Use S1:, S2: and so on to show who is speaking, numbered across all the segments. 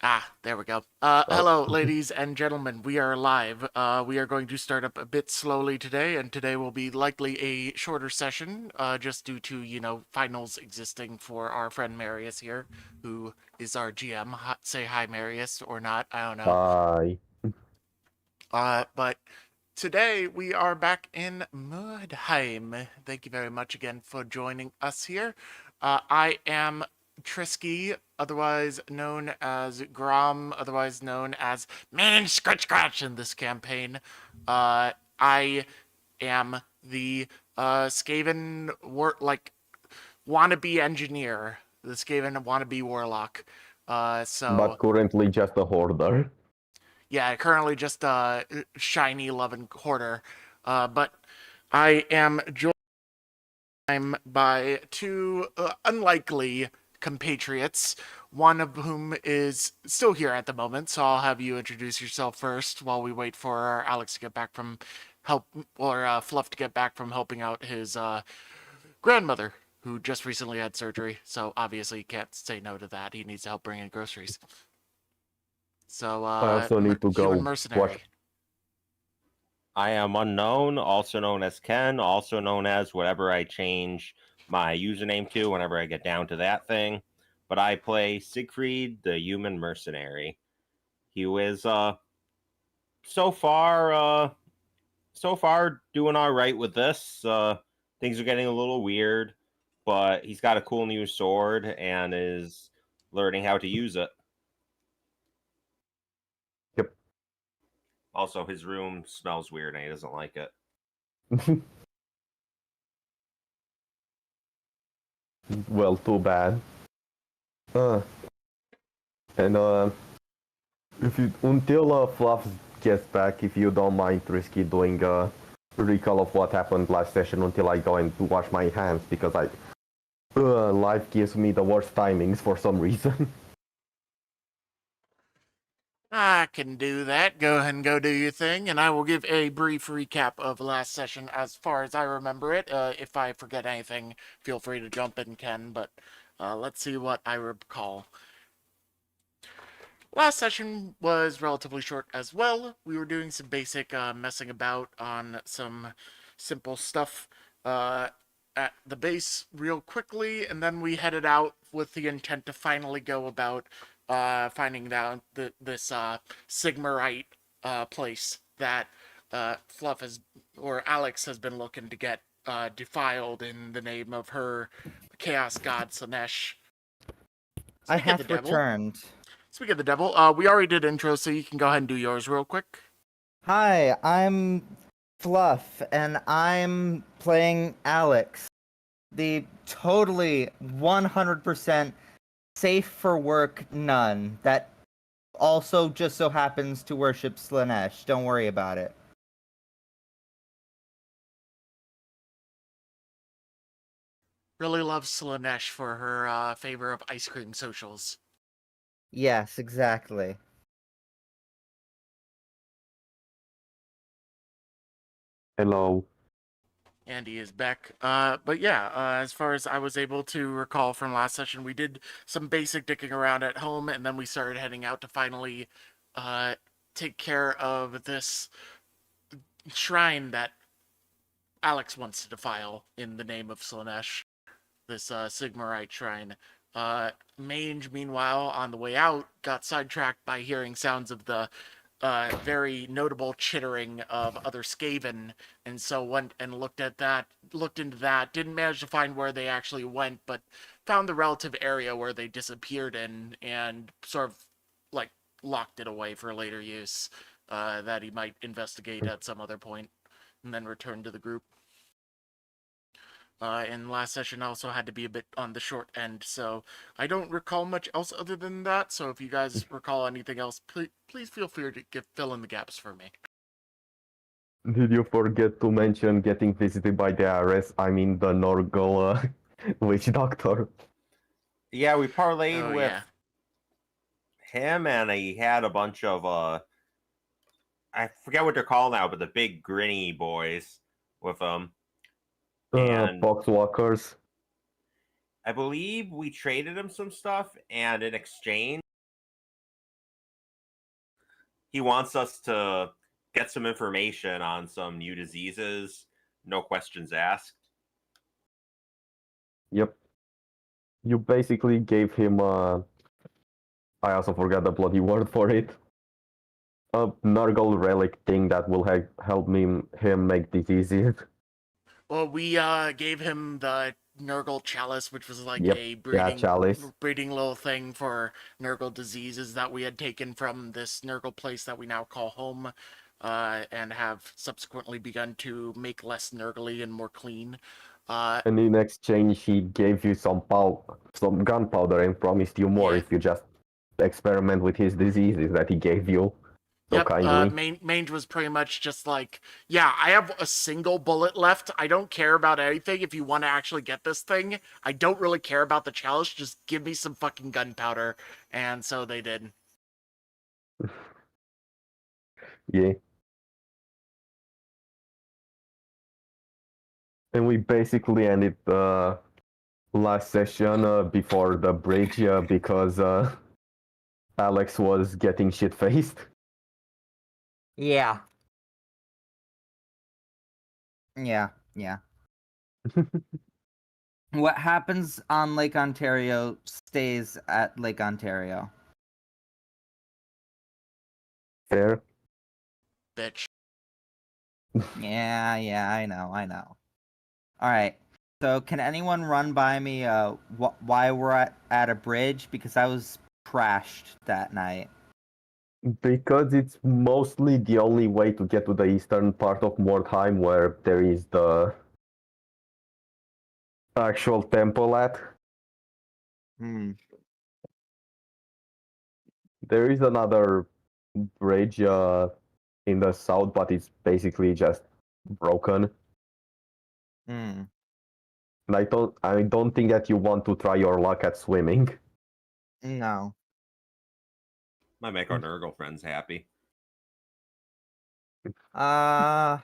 S1: There we go.
S2: Uh,
S1: Hello, ladies and gentlemen. We are live. We are going to start up a bit slowly today, and today will be likely a shorter session, just due to, finals existing for our friend Marius here, who is our GM. Say hi, Marius, or not. I don't know.
S2: Bye.
S1: But today we are back in Mordheim. Thank you very much again for joining us here. I am Trisky, otherwise known as Grom, otherwise known as Man Scratch Scratch in this campaign. I am the Skaven wannabe engineer, the Skaven wannabe warlock. So
S2: But currently just a hoarder.
S1: yeah, currently just a shiny loving hoarder. But I am joined by two unlikely compatriots, one of whom is still here at the moment. So I'll have you introduce yourself first while we wait for Alex to get back from help, or Fluff to get back from helping out his grandmother, who just recently had surgery. So obviously he can't say no to that. He needs help bringing groceries. So,
S2: I also need to
S1: human
S2: go wash.
S1: mercenary.
S3: I am unknown, also known as Ken, also known as whatever I change my username to whenever I get down to that thing. But I play Siegfried, the human mercenary. He was so far so far doing all right with this. Things are getting a little weird, but he's got a cool new sword and is learning how to use it.
S2: Yep.
S3: Also, his room smells weird and he doesn't like it.
S2: Well, too bad. Uh, and if you until Fluff gets back, if you don't mind, Risky doing a recall of what happened last session until I go and wash my hands because life gives me the worst timings for some reason.
S1: I can do that. Go ahead and go do your thing, and I will give a brief recap of last session as far as I remember it. If I forget anything, feel free to jump in, Ken, but let's see what I recall. Last session was relatively short as well. We were doing some basic messing about on some simple stuff at the base real quickly, and then we headed out with the intent to finally go about finding out this Sigmarite place that Fluff has, or Alex has been looking to get defiled in the name of her chaos god Slanesh.
S4: I
S1: Speaking of the
S4: have
S1: devil,
S4: returned.
S1: Speaking of the devil, we already did intro, so you can go ahead and do yours real quick.
S4: Hi, I'm Fluff, and I'm playing Alex, the totally 100% safe for work nun that also just so happens to worship Slanesh. Don't worry about it.
S1: Really loves Slanesh for her favor of ice cream socials.
S4: Yes, exactly.
S2: Hello.
S1: Andy is back. But yeah, as far as I was able to recall from last session, we did some basic dicking around at home, and then we started heading out to finally uh, take care of this shrine that Alex wants to defile in the name of Slanesh, this Sigmarite shrine. Mange, meanwhile, on the way out, got sidetracked by hearing sounds of the very notable chittering of other Skaven, and so went and looked into that. Didn't manage to find where they actually went, but found the relative area where they disappeared in, and sort of like locked it away for later use. That he might investigate at some other point, and then return to the group. And last session also had to be a bit on the short end, so I don't recall much else other than that. So if you guys recall anything else, please feel free to fill in the gaps for me.
S2: Did you forget to mention getting visited by the IRS? I mean the Norgal witch doctor.
S3: Yeah, we parlayed
S1: Oh
S3: with
S1: yeah,
S3: him and he had a bunch of I forget what they're called now, but the big grinny boys with him. And
S2: Poxwalkers.
S3: I believe we traded him some stuff, and in exchange he wants us to get some information on some new diseases, no questions asked.
S2: Yep. You basically gave him I also forgot the bloody word for it. A Nurgle relic thing that will help him make diseases.
S1: Well, we gave him the Nurgle chalice, which was like
S2: Yep.
S1: a
S2: Yeah, chalice.
S1: breeding little thing for Nurgle diseases that we had taken from this Nurgle place that we now call home, and have subsequently begun to make less Nurgly and more clean.
S2: And in exchange, he gave you some gunpowder and promised you more
S1: Yeah.
S2: if you just experiment with his diseases that he gave you so
S1: Yep,
S2: kindly.
S1: Mange was pretty much just like, yeah, I have a single bullet left. I don't care about anything. If you want to actually get this thing, I don't really care about the challenge. Just give me some fucking gunpowder. And so they did.
S2: Yeah. And we basically ended the last session before the bridge because Alex was getting shit faced.
S4: Yeah. Yeah. Yeah. What happens on Lake Ontario stays at Lake Ontario.
S2: Fair.
S1: Bitch.
S4: Yeah, I know. All right. So, can anyone run by me why we're at a bridge? Because I was crashed that night.
S2: Because it's mostly the only way to get to the eastern part of Mordheim where there is the actual temple at.
S4: Hmm.
S2: There is another bridge in the south, but it's basically just broken.
S4: Hmm.
S2: And I don't think that you want to try your luck at swimming.
S4: No.
S3: Might make our Nurgle friends happy.
S4: Oh,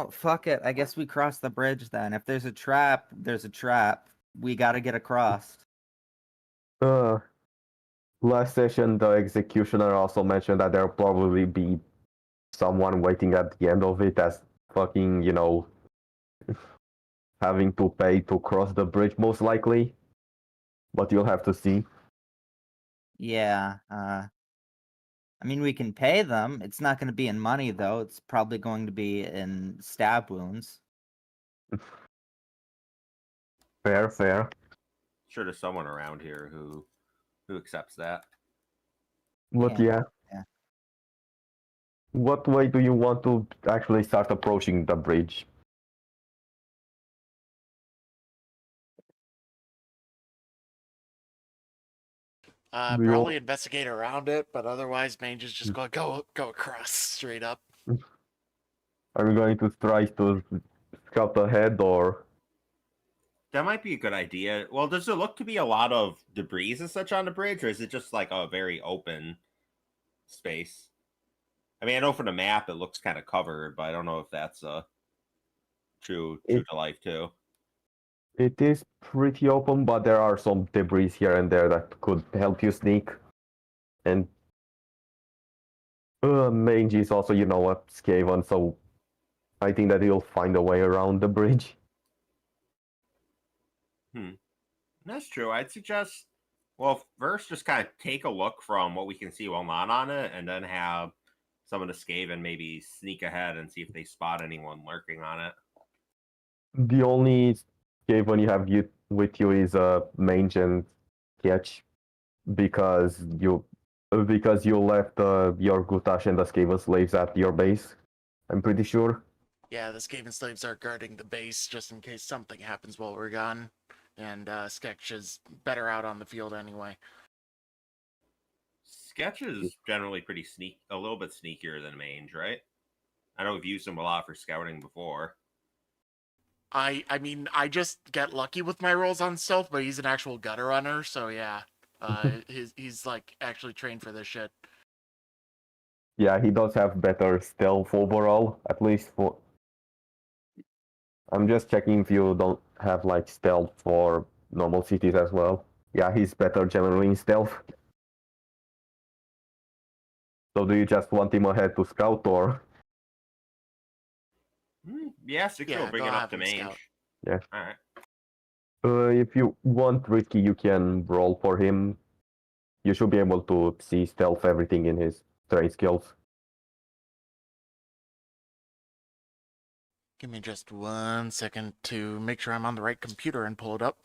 S4: fuck it. I guess we cross the bridge then. If there's a trap, there's a trap. We gotta get across.
S2: Uh, Last session, the executioner also mentioned that there'll probably be someone waiting at the end of it as fucking, having to pay to cross the bridge, most likely. But you'll have to see.
S4: Yeah. I mean, we can pay them. It's not going to be in money, though. It's probably going to be in stab wounds.
S2: Fair.
S3: Sure, there's someone around here who accepts that.
S2: But yeah. What way do you want to actually start approaching the bridge? Do you
S1: Probably investigate around it, but otherwise, Mange is just going to go across straight up.
S2: Are you going to try to scout ahead or?
S3: That might be a good idea. Well, does it look to be a lot of debris and such on the bridge, or is it just like a very open space? I mean, I know from the map it looks kind of covered, but I don't know if that's true to life too.
S2: It is pretty open, but there are some debris here and there that could help you sneak. And Mage is also, a Skaven, so I think that he'll find a way around the bridge.
S3: That's true. I'd suggest, well, first just kind of take a look from what we can see while not on it, and then have some of the Skaven maybe sneak ahead and see if they spot anyone lurking on it.
S2: The only Skaven you have with you is Mage and Ketch, because you left your Gutash and the Skaven slaves at your base. I'm pretty sure.
S1: Yeah, the Skaven slaves are guarding the base just in case something happens while we're gone. And Sketch is better out on the field anyway.
S3: Sketch is generally a little bit sneakier than Mange, right? I know we've used him a lot for scouting before.
S1: I mean, I just get lucky with my rolls on stealth, but he's an actual gutter runner, so yeah. He's like actually trained for this shit.
S2: Yeah, he does have better stealth overall, at least for. I'm just checking if you don't have like stealth for normal cities as well. Yeah, he's better generally in stealth. So do you just want him ahead to scout, or?
S3: Yeah, Siegfried
S1: Yeah,
S3: will bring
S1: go
S3: it up
S1: have
S3: to
S1: him
S3: mange.
S1: scout.
S2: Yeah.
S3: Alright.
S2: If you want risky, you can roll for him. You should be able to see stealth everything in his trade skills.
S1: Give me just 1 second to make sure I'm on the right computer and pull it up.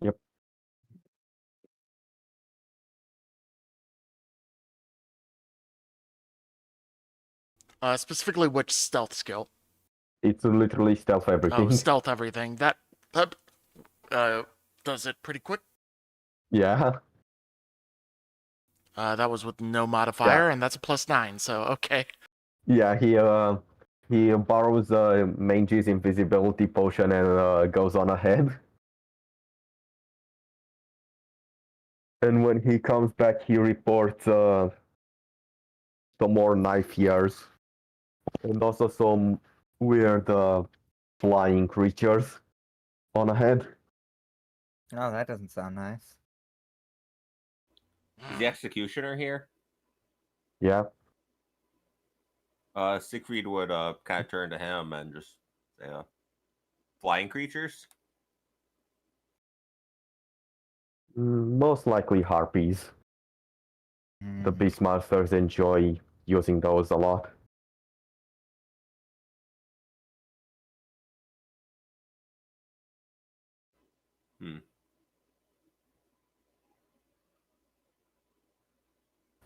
S2: Yep.
S1: Specifically, which stealth skill?
S2: It's literally stealth
S1: Oh,
S2: everything.
S1: stealth everything. That does it pretty quick.
S2: Yeah.
S1: That was with no modifier, and that's a +9. So okay.
S2: Yeah, he borrows Mange's invisibility potion and goes on ahead. And when he comes back, he reports some more knife years and also some weird flying creatures on ahead.
S4: Oh, that doesn't sound nice.
S3: Is the executioner here?
S2: Yeah.
S3: Siegfried would kind of turn to him and just say, flying creatures?
S2: Most likely harpies. The
S4: Hmm.
S2: Beastmasters enjoy using those a lot.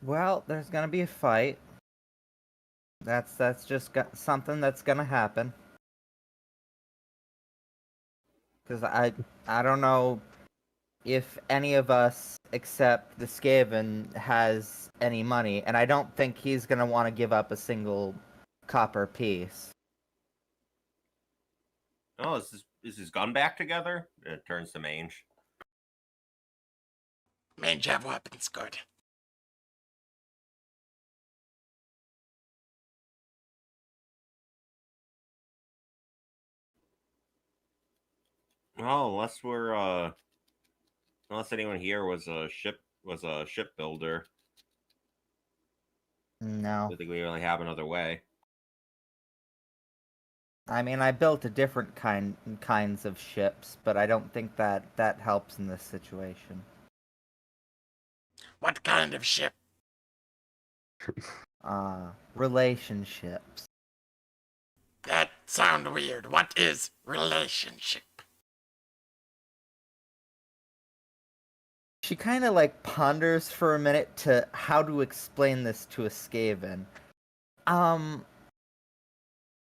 S4: Well, there's gonna be a fight. That's just something that's gonna happen. Because I don't know if any of us except the Skaven has any money, and I don't think he's gonna want to give up a single copper piece.
S3: Oh, is his gun back together? It turns to mange.
S1: Mange have weapons, good.
S3: Oh, unless anyone here was a shipbuilder.
S4: No.
S3: I think we really have another way.
S4: I mean, I built a different kinds of ships, but I don't think that helps in this situation.
S1: What kind of ship?
S4: Relationships.
S1: That sound weird. What is relationship?
S4: She kind of like ponders for a minute to how to explain this to a Skaven.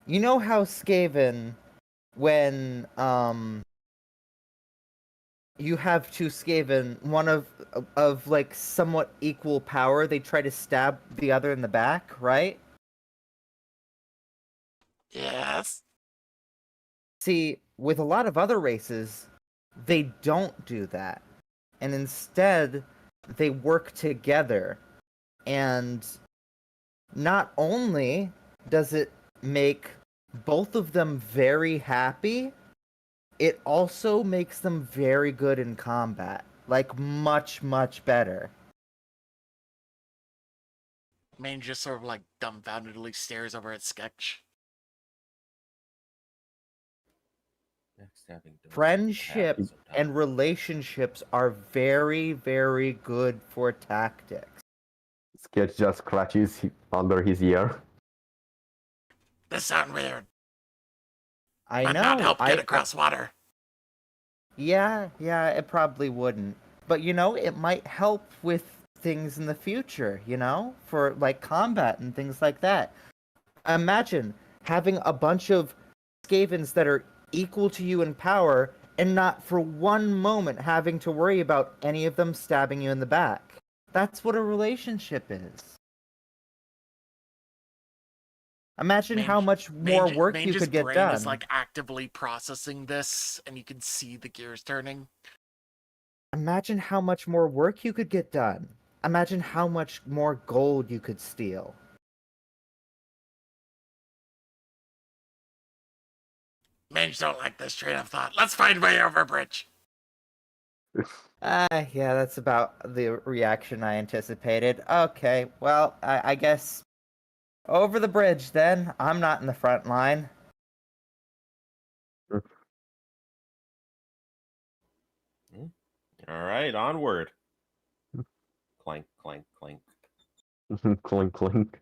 S4: You know how Skaven, when you have two Skaven, one of like somewhat equal power, they try to stab the other in the back, right?
S1: Yes.
S4: See, with a lot of other races, they don't do that. And instead, they work together. And not only does it make both of them very happy, it also makes them very good in combat. Like, much, much better.
S1: Mange just sort of like dumbfoundedly stares over at Sketch.
S4: Friendship and relationships are very, very good for tactics.
S2: Sketch just scratches under his ear.
S1: This sound weird.
S4: I
S1: Might
S4: know.
S1: not help get across water.
S4: Yeah, it probably wouldn't. But you know, it might help with things in the future, you know? For like combat and things like that. Imagine having a bunch of Skavens that are equal to you in power and not for one moment having to worry about any of them stabbing you in the back. That's what a relationship is. Imagine how much more work you
S1: Mange's
S4: could get
S1: brain
S4: done.
S1: is like actively processing this, and you can see the gears turning.
S4: Imagine how much more work you could get done. Imagine how much more gold you could steal.
S1: Mange don't like this train of thought. Let's find way over bridge.
S4: Yeah, that's about the reaction I anticipated. Okay, well, I guess over the bridge then. I'm not in the front line.
S3: All right, onward. Clank, clank, clank.
S2: Clink, clink.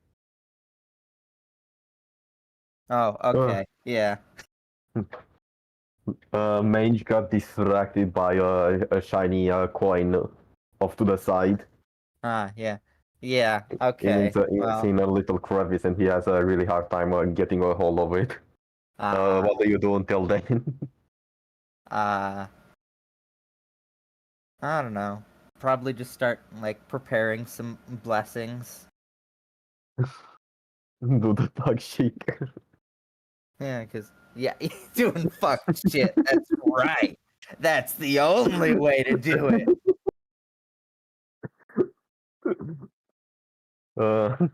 S4: Oh, okay, yeah.
S2: Mage got distracted by a shiny coin off to the side.
S4: Yeah. Yeah,
S2: And
S4: okay.
S2: it's
S4: Well,
S2: in a little crevice, and he has a really hard time getting a hold of it.
S4: uh,
S2: What do you do until then?
S4: uh, I don't know. Probably just start, like, preparing some blessings.
S2: Do the dog shake.
S4: Yeah, yeah, doing fuck shit. That's right. That's the only way to do it.
S2: uh,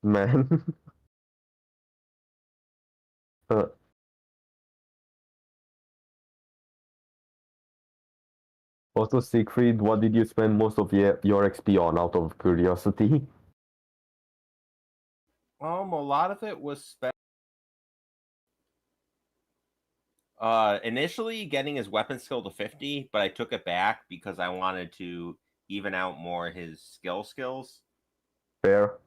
S2: man. Uh, Also, Siegfried, what did you spend most of your XP on, out of curiosity?
S3: A lot of it was spent. Initially getting his weapon skill to 50, but I took it back because I wanted to even out more his skills.
S2: Fair.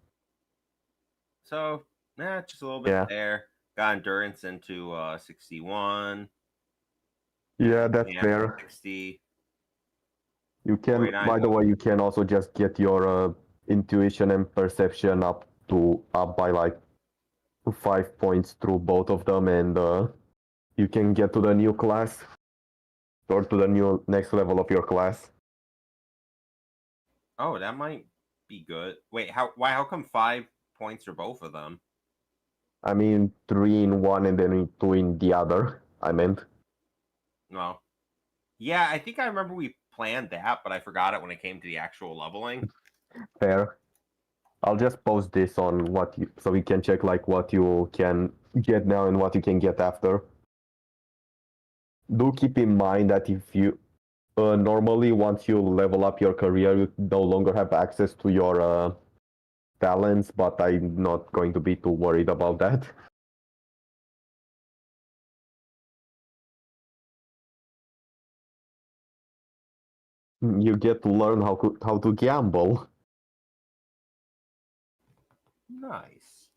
S3: So, just a little bit
S2: Yeah.
S3: there. Got endurance into 61.
S2: Yeah, that's fair.
S3: 60.
S2: You can,
S3: 49.
S2: by the way, you can also just get your intuition and perception up by like 5 points through both of them, and you can get to the new class or to the new next level of your class.
S3: Oh, that might be good. Wait, how come 5 points for both of them?
S2: I mean, 3 in one and then 2 in the other. I meant.
S3: Well, yeah, I think I remember we planned that, but I forgot it when it came to the actual leveling.
S2: Fair. I'll just post this on so we can check like what you can get now and what you can get after. Do keep in mind that if you normally once you level up your career, you no longer have access to your talents, but I'm not going to be too worried about that. You get to learn how to gamble.
S3: Nice.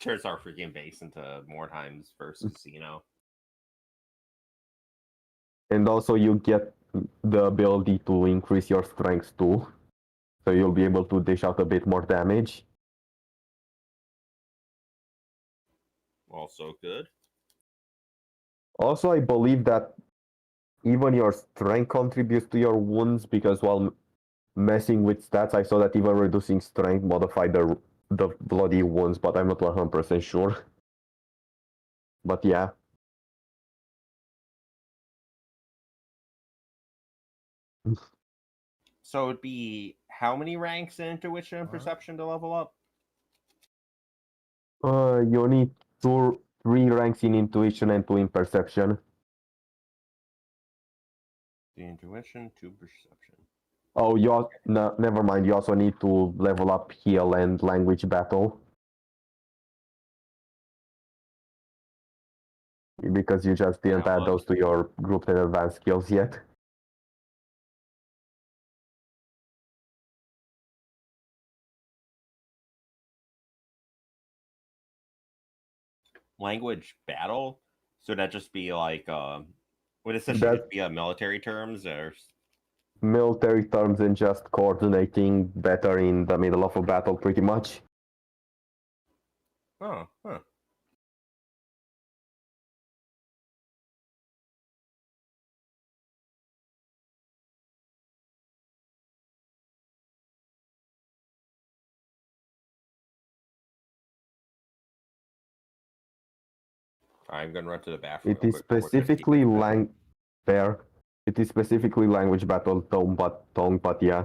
S3: Turns our freaking base into Mordheim's first casino.
S2: And also you get the ability to increase your strength too. So you'll be able to dish out a bit more damage.
S3: Also good.
S2: Also, I believe that even your strength contributes to your wounds, because while messing with stats, I saw that even reducing strength modified the bloody wounds, but I'm not 100% sure. But yeah.
S3: So it'd be how many ranks in intuition and perception to level up?
S2: You need 3 ranks in intuition and 2 in perception.
S3: The intuition to perception.
S2: Oh, no, never mind. You also need to level up heal and language battle. Because you just didn't add those to your group and advanced skills yet.
S3: Language battle? So that just be like would essentially just be military terms or
S2: military terms and just coordinating better in the middle of a battle, pretty much.
S3: oh, huh. I'm gonna run to the bathroom.
S2: It
S3: real
S2: is
S3: quick before Tiff
S2: specifically
S3: takes me.
S2: Bear. It is specifically language battle tone, but yeah.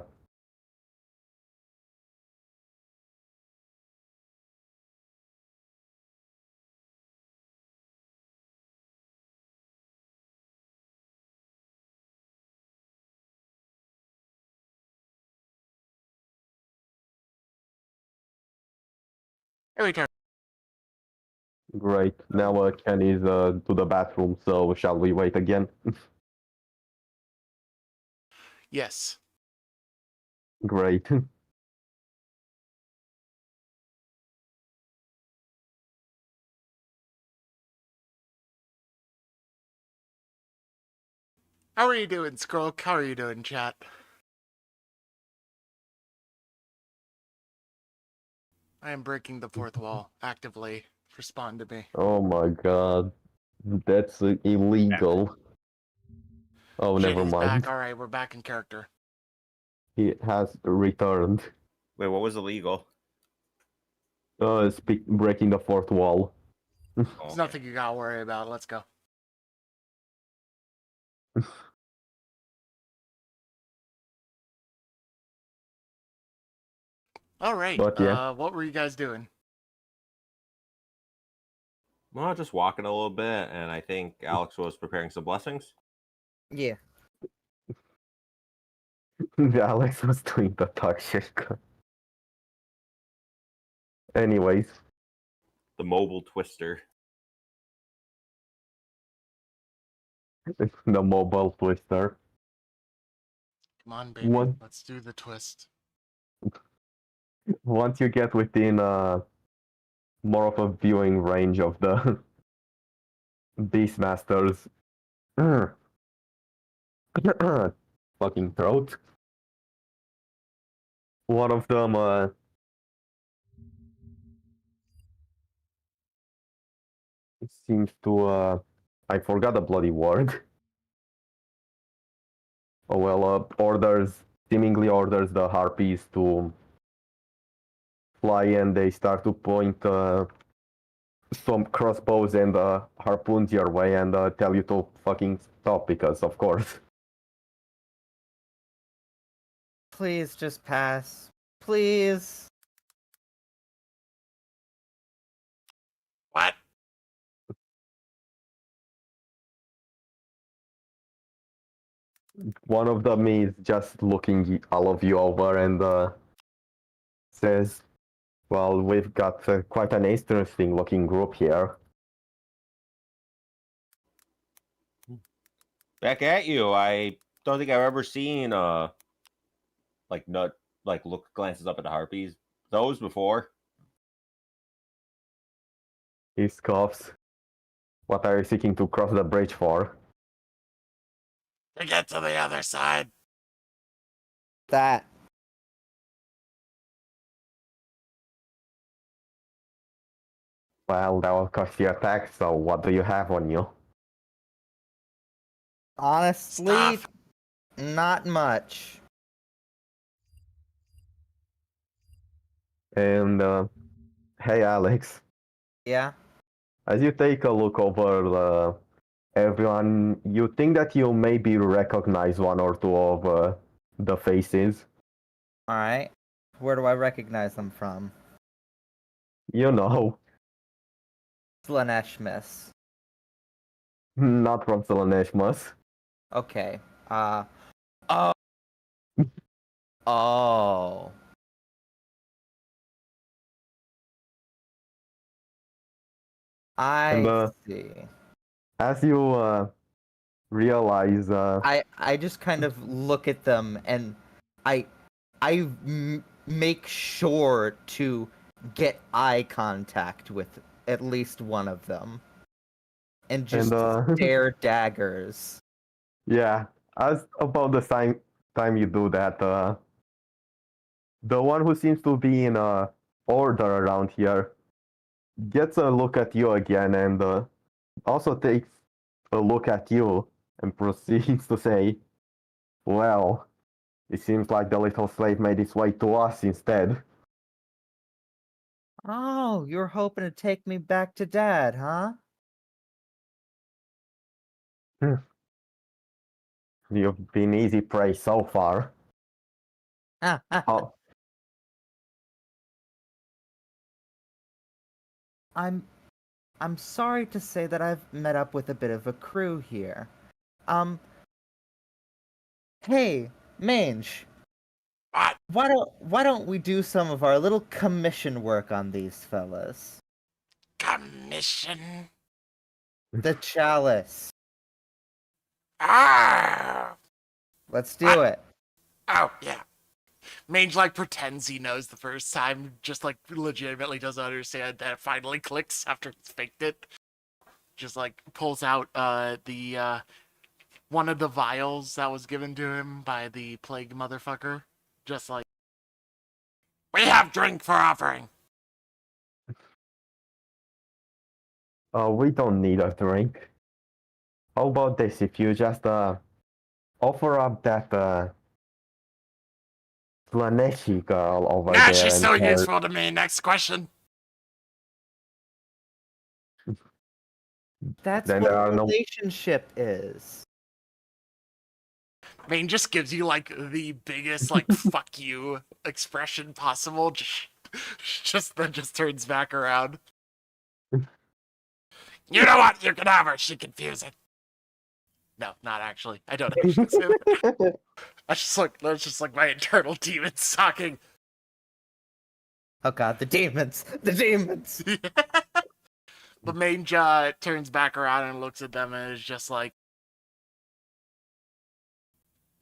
S1: Here we go.
S2: Great. Now Ken is to the bathroom, so shall we wait again?
S1: Yes.
S2: Great.
S1: How are you doing, Skroak? How are you doing, chat? I am breaking the fourth wall actively. Respond to me.
S2: Oh my god. That's illegal. Oh,
S1: Shit,
S2: never
S1: he's
S2: mind.
S1: back. All right, we're back in character.
S2: He has returned.
S3: Wait, what was illegal?
S2: Breaking the fourth wall.
S3: Oh,
S1: There's
S3: okay.
S1: nothing you gotta worry about. Let's go. All right.
S2: But yeah.
S1: What were you guys doing?
S3: Well, just walking a little bit, and I think Alex was preparing some blessings.
S4: Yeah.
S2: Alex was doing the talk shit. Anyways,
S3: The mobile twister.
S2: the mobile twister.
S1: Come on, baby.
S2: One-
S1: Let's do the twist.
S2: Once you get within more of a viewing range of the Beastmasters, fucking throat. One of them seems to I forgot the bloody word. Oh well, seemingly orders the harpies to fly, and they start to point some crossbows and harpoons your way, and tell you to fucking stop, because of course.
S4: Please just pass. Please.
S1: What?
S2: One of them is just looking all of you over and says, well, we've got quite an interesting looking group here.
S3: Back at you. I don't think I've ever seen look glances up at the harpies. Those before.
S2: He scoffs. What are you seeking to cross the bridge for?
S1: To get to the other side.
S4: That.
S2: Well, that will cost you attack, so what do you have on you?
S4: Honestly,
S1: Stuff.
S4: not much.
S2: And, hey Alex,
S4: Yeah?
S2: as you take a look over everyone, you think that you maybe recognize one or two of the faces.
S4: Alright. Where do I recognize them from?
S2: You know,
S4: Slaneshmus.
S2: not from Solaneshmus.
S4: Okay. Oh. Oh. I
S2: And,
S4: see.
S2: As you realize,
S4: I just kind of look at them and I make sure to get eye contact with at least one of them and just stare daggers.
S2: yeah, as about the time you do that, the one who seems to be in order around here gets a look at you again and also takes a look at you and proceeds to say, well, it seems like the little slave made its way to us instead.
S4: Oh, you're hoping to take me back to Dad, huh?
S2: You've been easy prey so far. Oh,
S4: I'm sorry to say that I've met up with a bit of a crew here. Um, hey, Mange,
S1: What?
S4: why don't we do some of our little commission work on these fellas?
S1: Commission?
S4: The chalice.
S1: Ah!
S4: Let's do it.
S1: Oh, yeah. Mange, like, pretends he knows the first time, just, like, legitimately doesn't understand that it finally clicks after he's faked it. Just, like, pulls out, one of the vials that was given to him by the plague motherfucker. Just like, we have drink for offering.
S2: we don't need a drink. How about this? If you just offer up that Slaneshi girl over
S1: Nah,
S2: there
S1: she's
S2: and
S1: still
S2: her...
S1: useful to me. Next question.
S4: That's
S2: Then
S4: what
S2: there
S4: a
S2: are no...
S4: relationship is.
S1: I mean, just gives you like the biggest like fuck you expression possible. Just then just turns back around. You know what? You can have her. She confusing. No, not actually. I don't actually say that. That's just like my internal demons talking.
S4: Oh god, the demons! The demons!
S1: The mange turns back around and looks at them and is just like,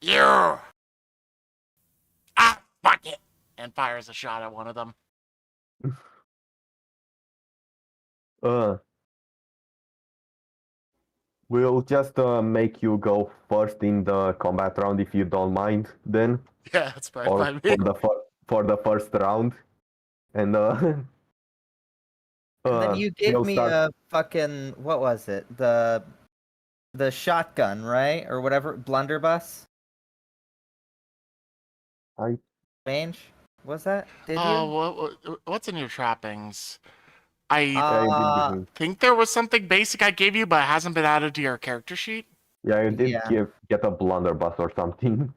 S1: you! Ah, fuck it! And fires a shot at one of them.
S2: We'll just make you go first in the combat round if you don't mind, then,
S1: Yeah, that's fine
S2: or
S1: by me.
S2: for the first round, and
S4: And then you gave
S2: we'll
S4: me
S2: start.
S4: a fucking what was it? The shotgun, right? Or whatever, blunderbuss?
S2: I
S4: Mange? Was that? Did you?
S1: Oh, what's in your trappings? I
S2: you did give
S4: Uh,
S2: me.
S1: think there was something basic I gave you, but it hasn't been added to your character sheet.
S2: Yeah, you did
S4: yeah,
S2: get a blunderbuss or something.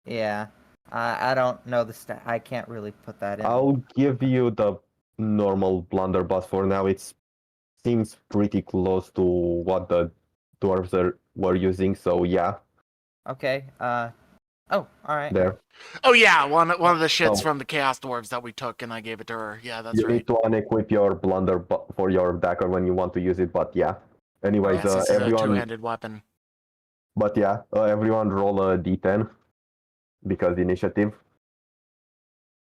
S4: yeah. I don't know the stat. I can't really put that in.
S2: I'll give you the normal blunderbuss for now. It seems pretty close to what the dwarves were using, so yeah,
S4: Okay. Oh, all right.
S2: there.
S1: Oh yeah, one of the shits
S2: So
S1: from the Chaos Dwarves that we took, and I gave it to her. Yeah, that's
S2: you
S1: right.
S2: need to unequip your blunderbuss for your dagger when you want to use it, but yeah. Anyways,
S1: Yes, this is a
S2: everyone,
S1: two-handed weapon.
S2: but yeah, everyone roll a d10 because initiative,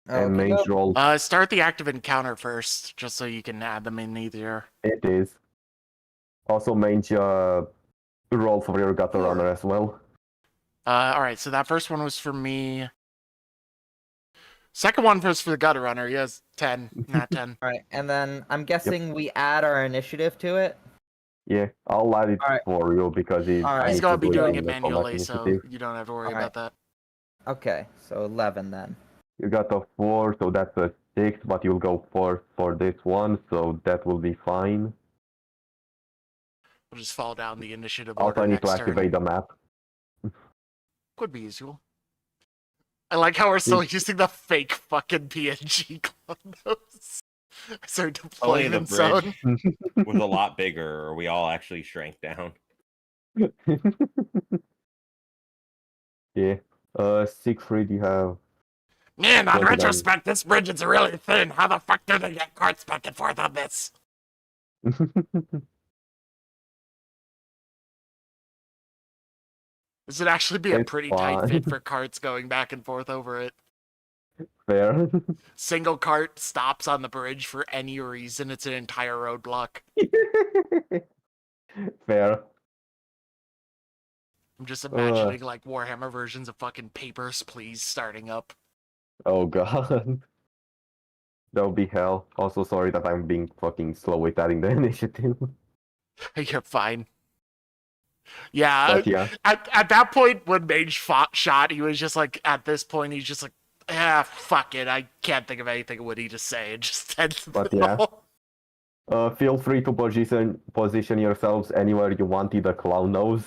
S2: and
S4: Okay.
S2: mage roll.
S1: Start the active encounter first, just so you can add them in easier.
S2: It is. Also, mage roll for your gutter runner as well.
S1: All right, so that first one was for me. Second one was for the gutter runner. Yes, 10, not 10.
S4: All right. And then I'm guessing we add our initiative to it.
S2: Yeah, I'll add it
S4: All right.
S2: for you because
S4: All right.
S2: I
S1: He's
S2: need
S1: gonna
S2: to
S1: be
S2: do
S1: doing
S2: in
S1: it
S2: the combat
S1: manually, so
S2: initiative.
S1: you don't have to worry
S4: All right.
S1: about that.
S4: Okay. So 11 then.
S2: You got a 4, so that's a 6, but you'll go for this one, so that will be fine.
S1: We'll just fall down the initiative
S2: Also,
S1: order
S2: I need to
S1: next
S2: activate
S1: turn.
S2: the map.
S1: Could be useful. I like how we're still
S2: Yeah.
S1: using the fake fucking PNG clones. I started
S3: Only
S1: deploying
S3: the
S1: in zone.
S3: bridge was a lot bigger, or we all actually shrank down.
S2: Yeah. Siegfried, you have...
S1: Man, on
S2: 29.
S1: retrospect, this bridge is really thin. How the fuck do they get carts back and forth on this? This would actually be a
S2: It's
S1: pretty tight
S2: fine.
S1: fit for carts going back and forth over it.
S2: Fair.
S1: Single cart stops on the bridge for any reason. It's an entire roadblock.
S2: Fair.
S1: I'm just imagining like Warhammer versions of fucking Papers, Please starting up.
S2: Oh god. That'll be hell. Also, sorry that I'm being fucking slow with adding the initiative.
S1: You're fine. Yeah,
S2: But yeah.
S1: at that point when Mage shot, he was just like, at this point, he's just like, fuck it. I can't think of anything witty to say. And just ends
S2: But yeah. Feel free to position yourselves anywhere you want in the clown nose.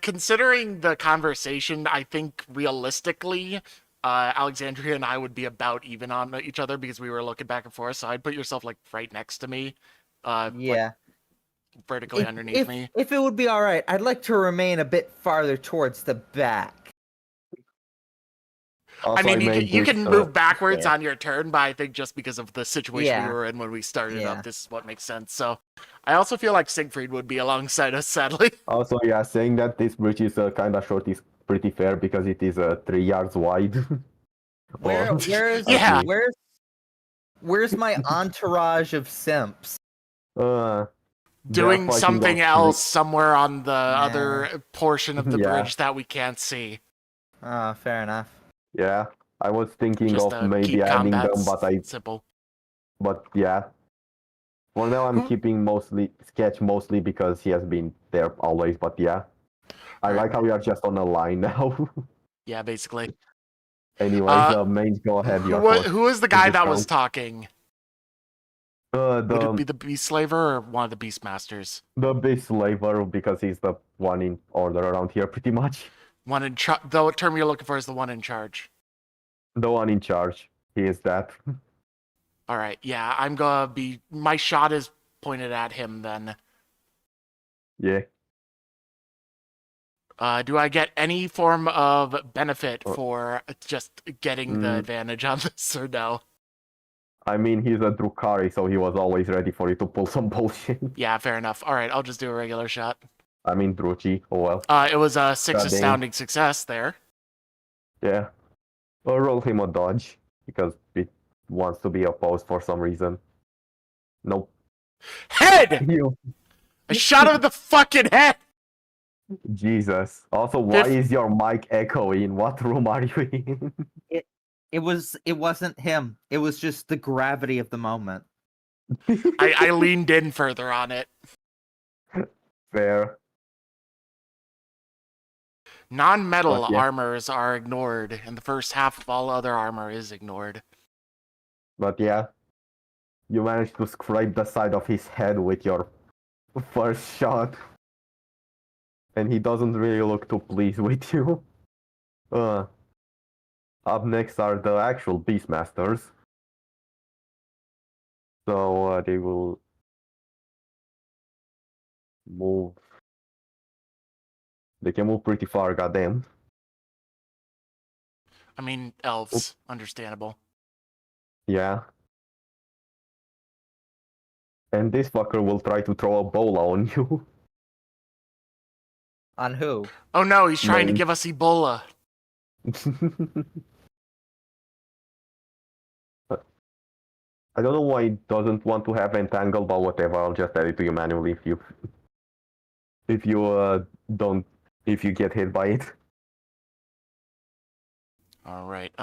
S1: Considering the conversation, I think realistically, Alexandria and I would be about even on each other because we were looking back and forth. So I'd put yourself like right next to me, like
S4: Yeah.
S1: vertically underneath me.
S4: If it would be all right, I'd like to remain a bit farther towards the back.
S2: Also,
S1: I mean,
S2: made
S1: you
S2: this,
S1: can move backwards
S2: yeah.
S1: on your turn, but I think just because of the situation we
S4: Yeah.
S1: were in when we started
S4: Yeah.
S1: up, this is what makes sense. So I also feel like Siegfried would be alongside us, sadly.
S2: Also, yeah, saying that this bridge is kind of short is pretty fair because it is 3 yards wide. Or-
S1: Yeah.
S4: Where's my entourage of simps?
S2: They're
S1: Doing
S2: fighting
S1: something
S2: those
S1: else somewhere on the
S4: Yeah.
S1: other portion of the
S2: Yeah.
S1: bridge that we can't see.
S4: Oh, fair enough.
S2: Yeah, I was thinking
S1: Just
S2: of
S1: to
S2: maybe
S1: keep
S2: adding
S1: combat
S2: them,
S1: simple.
S2: but yeah. For now, I'm
S1: Who-
S2: keeping Sketch mostly because he has been there always. But yeah, I
S1: Alright.
S2: like how we are just on a line now.
S1: Yeah, basically.
S2: Anyways, mains, go ahead.
S1: Who was the guy that was
S2: round.
S1: talking? Would it be
S2: The
S1: the Beast Slaver or one of the Beast Masters?
S2: the big slaver because he's the one in order around here, pretty much.
S1: One in charge. The term you're looking for is the one in charge.
S2: The one in charge. He is that.
S1: All right. Yeah, I'm gonna be. My shot is pointed at him. Then,
S2: Yeah.
S1: do I get any form of benefit
S2: Oh.
S1: for just getting the advantage on this, or no?
S2: I mean, he's a Drukari, so he was always ready for you to pull some bullshit.
S1: Yeah, fair enough. All right, I'll just do a regular shot.
S2: I mean, Druchi. Oh well.
S1: It was a 6
S2: God dang.
S1: astounding success there.
S2: Yeah. Or roll him a dodge because it wants to be opposed for some reason. Nope.
S1: Head!
S2: You.
S1: I shot him in the fucking head!
S2: Jesus. Also, why
S1: Fifth-
S2: is your mic echoing? What room are you in?
S4: It wasn't him. It was just the gravity of the moment.
S1: I leaned in further on it.
S2: Fair.
S1: Non-metal
S2: But yeah.
S1: armors are ignored, and the first half of all other armor is ignored.
S2: But yeah. You managed to scrape the side of his head with your first shot. And he doesn't really look too pleased with you. Up next are the actual Beastmasters. So they will move. They can move pretty far, goddamn.
S1: I mean, elves, understandable.
S2: Yeah. And this fucker will try to throw a bola on you.
S4: On who?
S1: Oh no, he's trying to
S2: Main.
S1: give us Ebola.
S2: I don't know why it doesn't want to have entangle, but whatever. I'll just add it to you manually if you get hit by it.
S1: All right.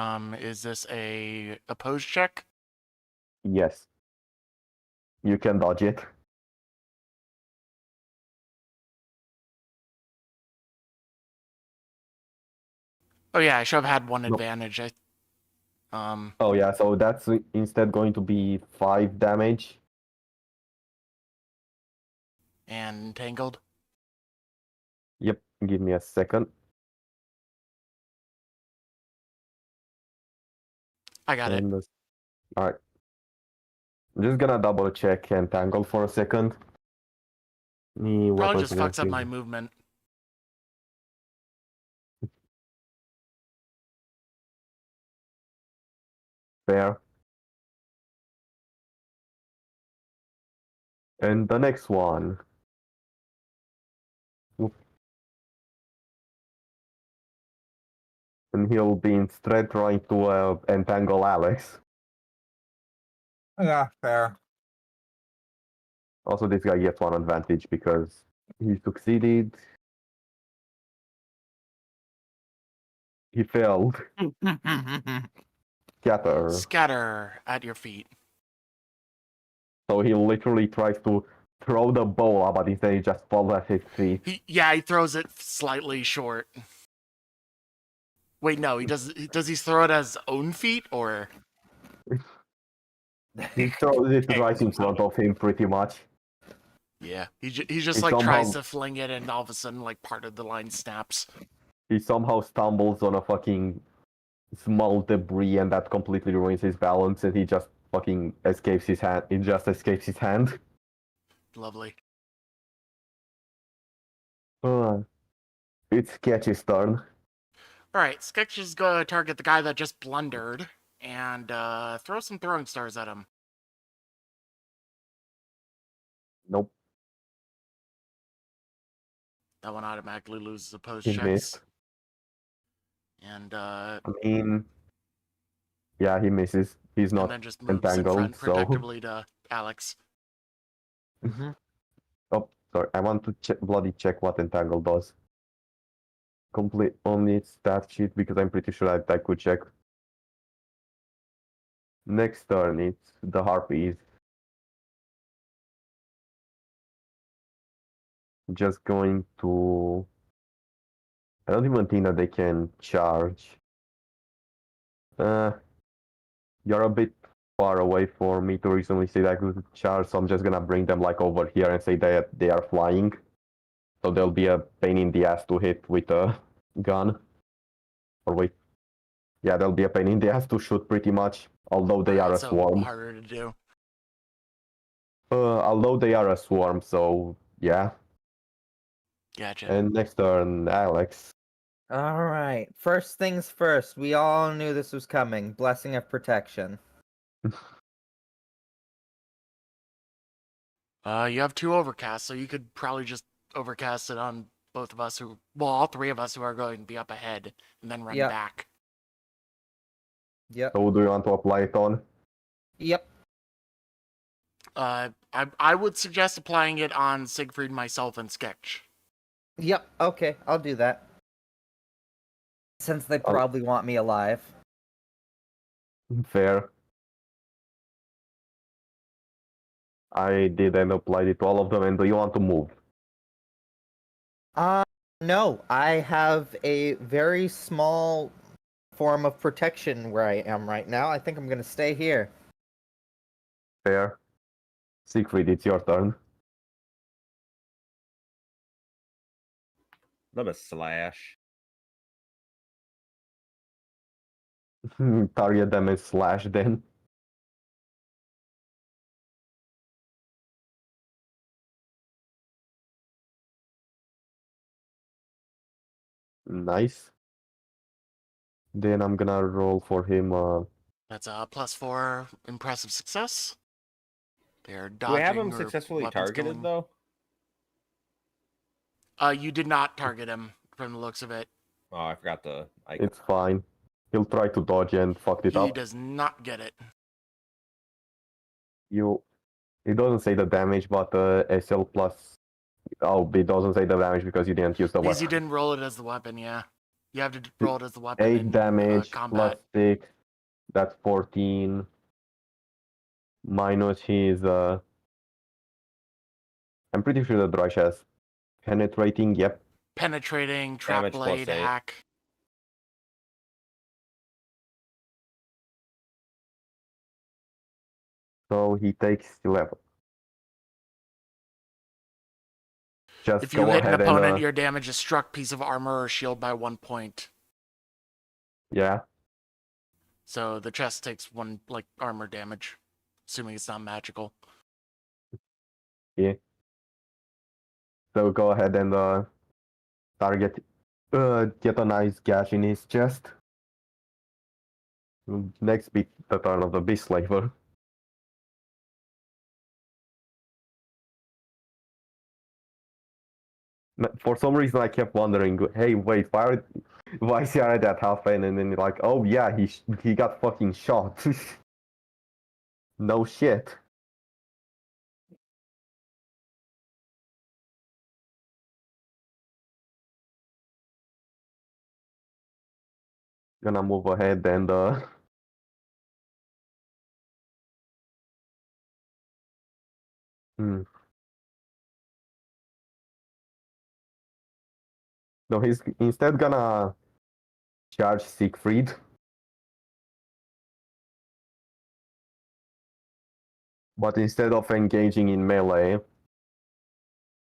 S1: Is this a opposed check?
S2: Yes. You can dodge it.
S1: Oh yeah, I should have had one
S2: Nope.
S1: advantage.
S2: Oh yeah, so that's instead going to be 5 damage.
S1: And entangled.
S2: Yep, give me a second.
S1: I got it.
S2: Alright. I'm just gonna double check entangle for a second.
S1: Probably just fucks up my movement.
S2: Fair. And the next one. Whoop. And he'll be instead trying to entangle Alex.
S4: Yeah, fair.
S2: Also, this guy gets one advantage because he succeeded. He failed. Scatter.
S1: Scatter at your feet.
S2: So he literally tries to throw the bola, but instead he just falls at his feet.
S1: He throws it slightly short. Wait, no, he does. Does he throw it at his own feet or?
S2: He throws it right in front of him, pretty much.
S1: Yeah, he just
S2: He
S1: like tries
S2: somehow
S1: to fling it, and all of a sudden, like part of the line snaps.
S2: he somehow stumbles on a fucking small debris, and that completely ruins his balance, and he just fucking escapes his hand. It just escapes his hand.
S1: Lovely.
S2: Uh, it's Sketch's turn.
S1: All right, Sketch is gonna target the guy that just blundered and throw some throwing stars at him.
S2: Nope,
S1: That one automatically loses opposed
S2: he
S1: checks.
S2: missed.
S1: And
S2: I mean, yeah, he misses. He's
S1: and
S2: not
S1: then just moves in
S2: entangled,
S1: front
S2: so.
S1: protectively to Alex.
S2: Oh, sorry. I want to bloody check what entangle does. Complete only stat sheet because I'm pretty sure I could check. Next turn, it's the harpies. Just going to. I don't even think that they can charge. You're a bit far away for me to reasonably say that I could charge, so I'm just gonna bring them like over here and say that they are flying. So they'll be a pain in the ass to hit with a gun. Or wait. Yeah, they'll be a pain in the ass to shoot pretty much, although they are a
S1: So
S2: swarm.
S1: harder to do.
S2: Although they are a swarm, so yeah.
S1: Gotcha.
S2: And next turn, Alex.
S4: All right. First things first. We all knew this was coming. Blessing of protection.
S1: You have two overcasts, so you could probably just overcast it on both of us all three of us who are going to be up ahead, and then run
S4: Yep.
S1: back.
S4: Yep.
S2: So who do you want to apply it on?
S4: Yep.
S1: I would suggest applying it on Siegfried, myself, and Sketch.
S4: Yep. Okay, I'll do that. Since they probably want me alive.
S2: Fair. I did and applied it to all of them, and do you want to move?
S4: No. I have a very small form of protection where I am right now. I think I'm gonna stay here.
S2: Fair. Siegfried, it's your turn.
S3: Let me slash.
S2: Target them and slash then. Nice. Then I'm gonna roll for him.
S1: That's a +4 impressive success. They're
S3: Do we
S1: dodging
S3: have him
S1: or
S3: successfully
S1: weapons
S3: targeted
S1: going.
S3: though?
S1: You did not target him from the looks of it.
S3: Oh, I forgot the icon.
S2: It's fine. He'll try to dodge and fucked it
S1: He
S2: up.
S1: does not get it.
S2: It doesn't say the damage, but SL plus. Oh, it doesn't say the damage because you didn't use the
S1: Because you
S2: weapon.
S1: didn't roll it as the weapon, yeah. You have to roll it as the weapon
S2: 8
S1: in
S2: damage
S1: combat.
S2: plus 6. That's 14. Minus his. I'm pretty sure the Drush has penetrating. Yep.
S1: Penetrating, trap
S3: Damage plus
S1: blade,
S3: 8.
S1: hack.
S2: So he takes 11. Just
S1: If you
S2: go
S1: hit an
S2: ahead
S1: opponent,
S2: and.
S1: your damage is struck piece of armor or shield by 1 point.
S2: Yeah.
S1: So the chest takes 1 like armor damage, assuming it's not magical.
S2: Yeah. So go ahead and target. Get a nice gash in his chest. Next be the turn of the Beast Slaver. For some reason, I kept wondering, hey, wait, why is he already at half pain? And then you're like, oh yeah, he got fucking shot. No shit. Gonna move ahead and hmm. No, he's instead gonna charge Siegfried. But instead of engaging in melee,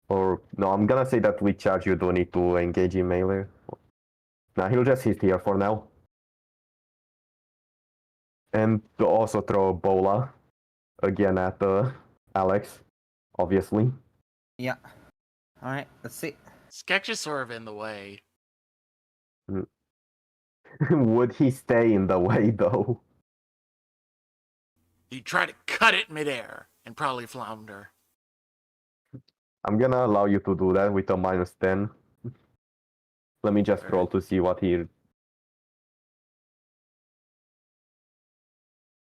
S2: or no, I'm gonna say that with charge you don't need to engage in melee. Nah, he'll just hit here for now. And to also throw a bola again at Alex, obviously.
S4: Yeah. All right. Let's see.
S1: Sketch is sort of in the way.
S2: Would he stay in the way though?
S1: You try to cut it midair and probably flounder.
S2: I'm gonna allow you to do that with a -10. Let me just roll to see what he.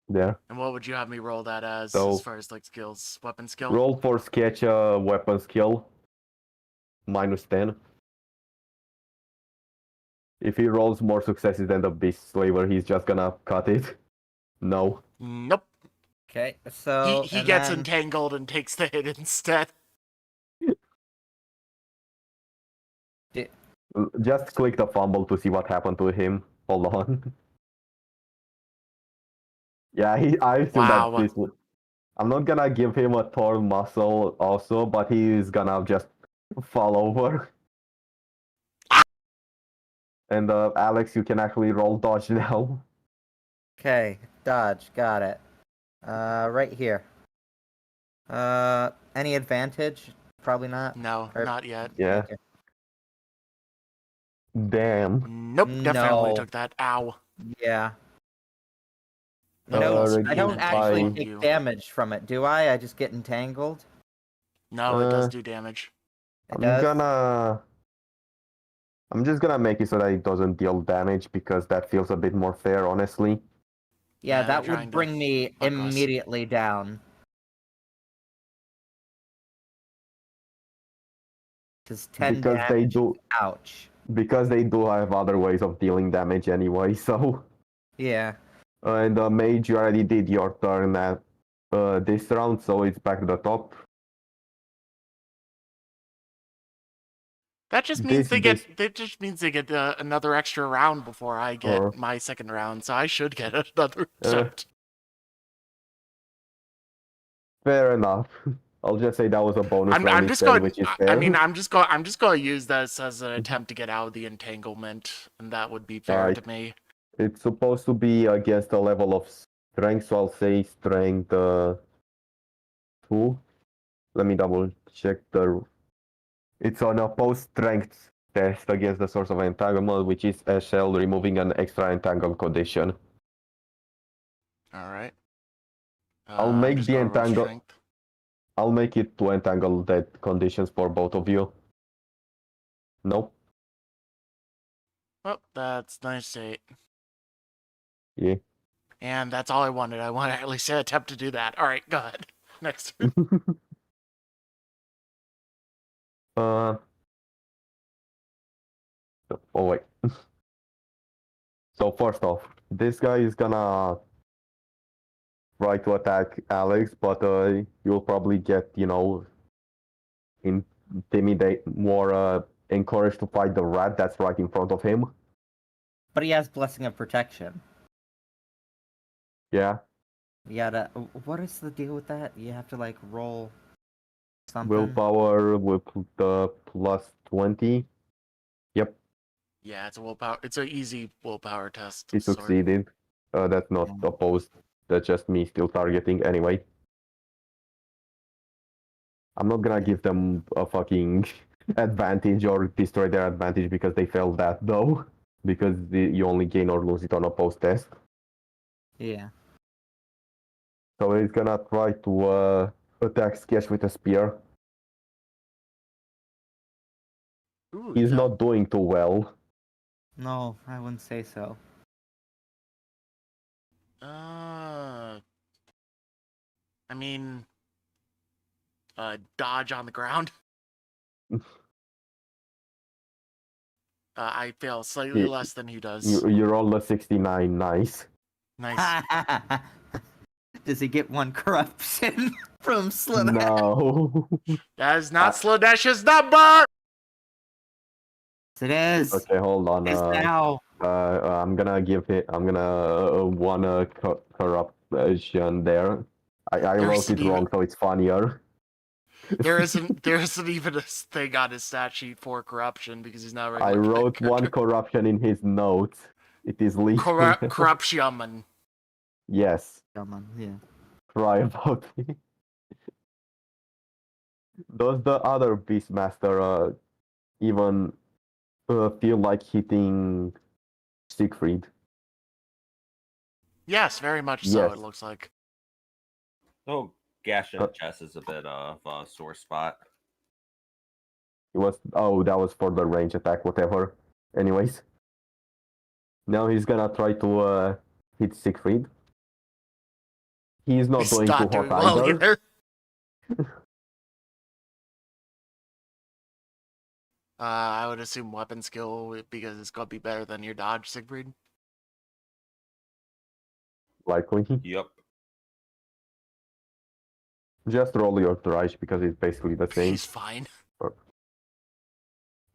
S2: There.
S1: And what would you have me roll that as
S2: So-
S1: far as like skills, weapon skill?
S2: Roll for sketch weapon skill. -10. If he rolls more successes than the beast slaver, he's just gonna cut it. No.
S1: Nope.
S4: Okay. So
S1: He
S4: and
S1: gets
S4: then-
S1: entangled and takes the hit instead.
S2: Just click the fumble to see what happened to him. Hold on. Yeah, I assume
S1: Wow.
S2: that this would. I'm not gonna give him a torn muscle also, but he's gonna just fall over. And Alex, you can actually roll dodge now.
S4: Okay. Dodge. Got it. Right here. Any advantage? Probably not.
S1: No,
S4: Or-
S1: not yet.
S2: Yeah.
S4: Okay.
S2: Damn.
S1: Nope, definitely
S4: No.
S1: took that. Ow.
S4: Yeah.
S1: That
S4: No,
S1: was
S4: I don't
S1: even
S4: actually
S1: behind
S4: take
S1: you.
S4: damage from it, do I? I just get entangled.
S1: No, it does
S2: Uh,
S1: do damage.
S4: It
S2: I'm
S4: does?
S2: gonna. I'm just gonna make it so that it doesn't deal damage because that feels a bit more fair, honestly.
S4: Yeah,
S1: Yeah,
S4: that
S1: they're trying
S4: would
S1: to
S4: bring me
S1: fuck us.
S4: immediately down. Because 10
S2: Because
S4: damage.
S2: they do.
S4: Ouch.
S2: Because they do have other ways of dealing damage anyway. So.
S4: Yeah.
S2: And mage, you already did your turn at this round, so it's back to the top.
S1: That just means
S2: This-
S1: That just means they get another extra round before I get
S2: Or-
S1: my second round, so I should get another
S2: Uh,
S1: attempt.
S2: Fair enough. I'll just say that was a bonus
S1: I'm
S2: round
S1: just
S2: instead,
S1: going.
S2: which is
S1: I
S2: fair.
S1: mean, I'm just going to use this as an attempt to get out of the entanglement, and that would be fair
S2: Alright.
S1: to me.
S2: It's supposed to be against a level of strength, so I'll say strength 2. Let me double check the. It's an opposed strength test against the source of entanglement, which is SL, removing an extra entangled condition.
S1: All right.
S2: I'll
S1: I'm
S2: make
S1: just
S2: the
S1: gonna roll
S2: entangle-
S1: strength.
S2: I'll make it to entangle that conditions for both of you. Nope.
S1: Oh, that's nice. Eight.
S2: Yeah.
S1: And that's all I wanted. I want to at least attempt to do that. All right, go ahead. Next.
S2: uh. Oh wait. So first off, this guy is gonna try to attack Alex, but you'll probably get, intimidate more encouraged to fight the rat that's right in front of him.
S4: But he has Blessing of Protection.
S2: Yeah.
S4: You gotta. What is the deal with that? You have to, like, roll something?
S2: Willpower with the +20. Yep,
S1: Yeah, it's a willpower. It's an easy willpower test.
S2: he
S1: of sort.
S2: succeeded. That's not
S4: Yeah.
S2: opposed. That's just me still targeting anyway. I'm not gonna give them a fucking advantage or destroy their advantage because they failed that though. Because you only gain or lose it on a post test.
S4: Yeah.
S2: So he's gonna try to attack Sketch with a spear.
S1: Ooh,
S2: He's
S1: you
S2: not doing too well.
S4: No, I wouldn't say so.
S1: I mean, dodge on the ground. I fail slightly
S2: You-
S1: less than he does.
S2: You roll a 69, nice.
S1: Nice.
S4: Does he get one corruption from Slither?
S2: No.
S1: That is not Slodesh's number!
S4: It is.
S2: Okay, hold on.
S4: It's now.
S2: I'm gonna give it. I'm gonna one corruption there. I
S1: There
S2: wrote
S1: isn't
S2: it wrong, so it's funnier.
S1: there isn't even a thing on his stat sheet for corruption because he's not a
S2: I
S1: regular
S2: wrote one
S1: character.
S2: corruption in his notes. It is legal.
S1: Corruption.
S2: Yes,
S4: Come on, yeah.
S2: cry about it. Does the other Beastmaster even feel like hitting Siegfried?
S1: Yes, very much so.
S2: Yes.
S1: It looks like.
S3: So gash in the chest is a bit of a sore spot.
S2: It was that was for the range attack, whatever. Anyways. Now he's gonna try to hit Siegfried. He's not
S1: He's
S2: doing too
S1: not doing
S2: hot
S1: well
S2: either.
S1: either. I would assume weapon skill because it's gonna be better than your dodge, Siegfried.
S2: Likely.
S3: Yep.
S2: Just roll your trash because it's basically the same.
S1: He's fine.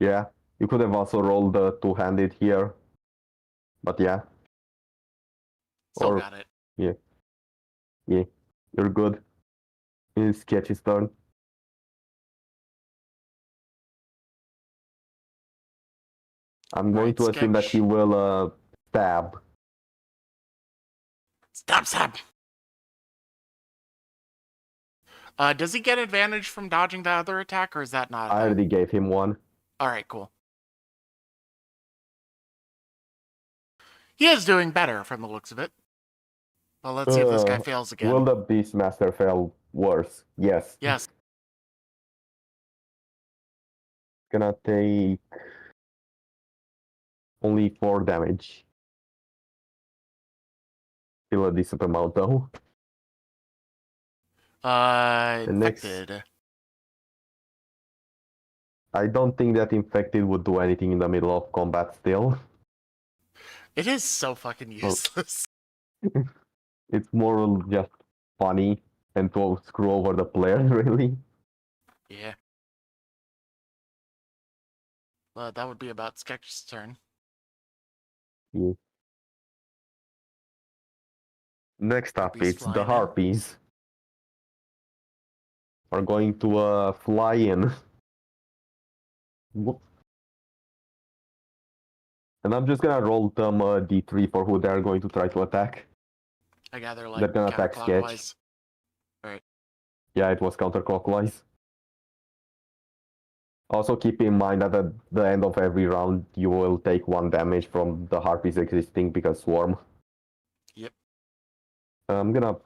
S2: Yeah. You could have also rolled the two-handed here. But yeah.
S1: Still
S2: Or-
S1: got it.
S2: You're good. It's Sketchy's turn. I'm going
S1: Right,
S2: to assume that
S1: Sketch.
S2: he will stab.
S1: Stab. Does he get advantage from dodging the other attack, or is that not?
S2: I already gave him one.
S1: All right, cool. He is doing better from the looks of it. Well, let's see if this guy fails again.
S2: Will the Beastmaster fail worse? Yes.
S1: Yes.
S2: Gonna take only 4 damage. Still a decent amount though. next-
S1: Infected.
S2: I don't think that infected would do anything in the middle of combat still.
S1: It is so fucking useless.
S2: It's more just funny and to screw over the player, really.
S1: Yeah. That would be about Sketch's turn.
S2: Next up,
S1: Harpies
S2: it's
S1: flying
S2: the
S1: in.
S2: Harpies. Are going to fly in. Whoop. And I'm just gonna roll them d3 for who they're going to try to attack.
S1: I gather like
S2: They're gonna attack Sketch.
S1: counterclockwise.
S2: Yeah, it was counterclockwise. Also keep in mind that at the end of every round you will take 1 damage from the Harpies existing because Swarm.
S1: Yep.
S2: I'm gonna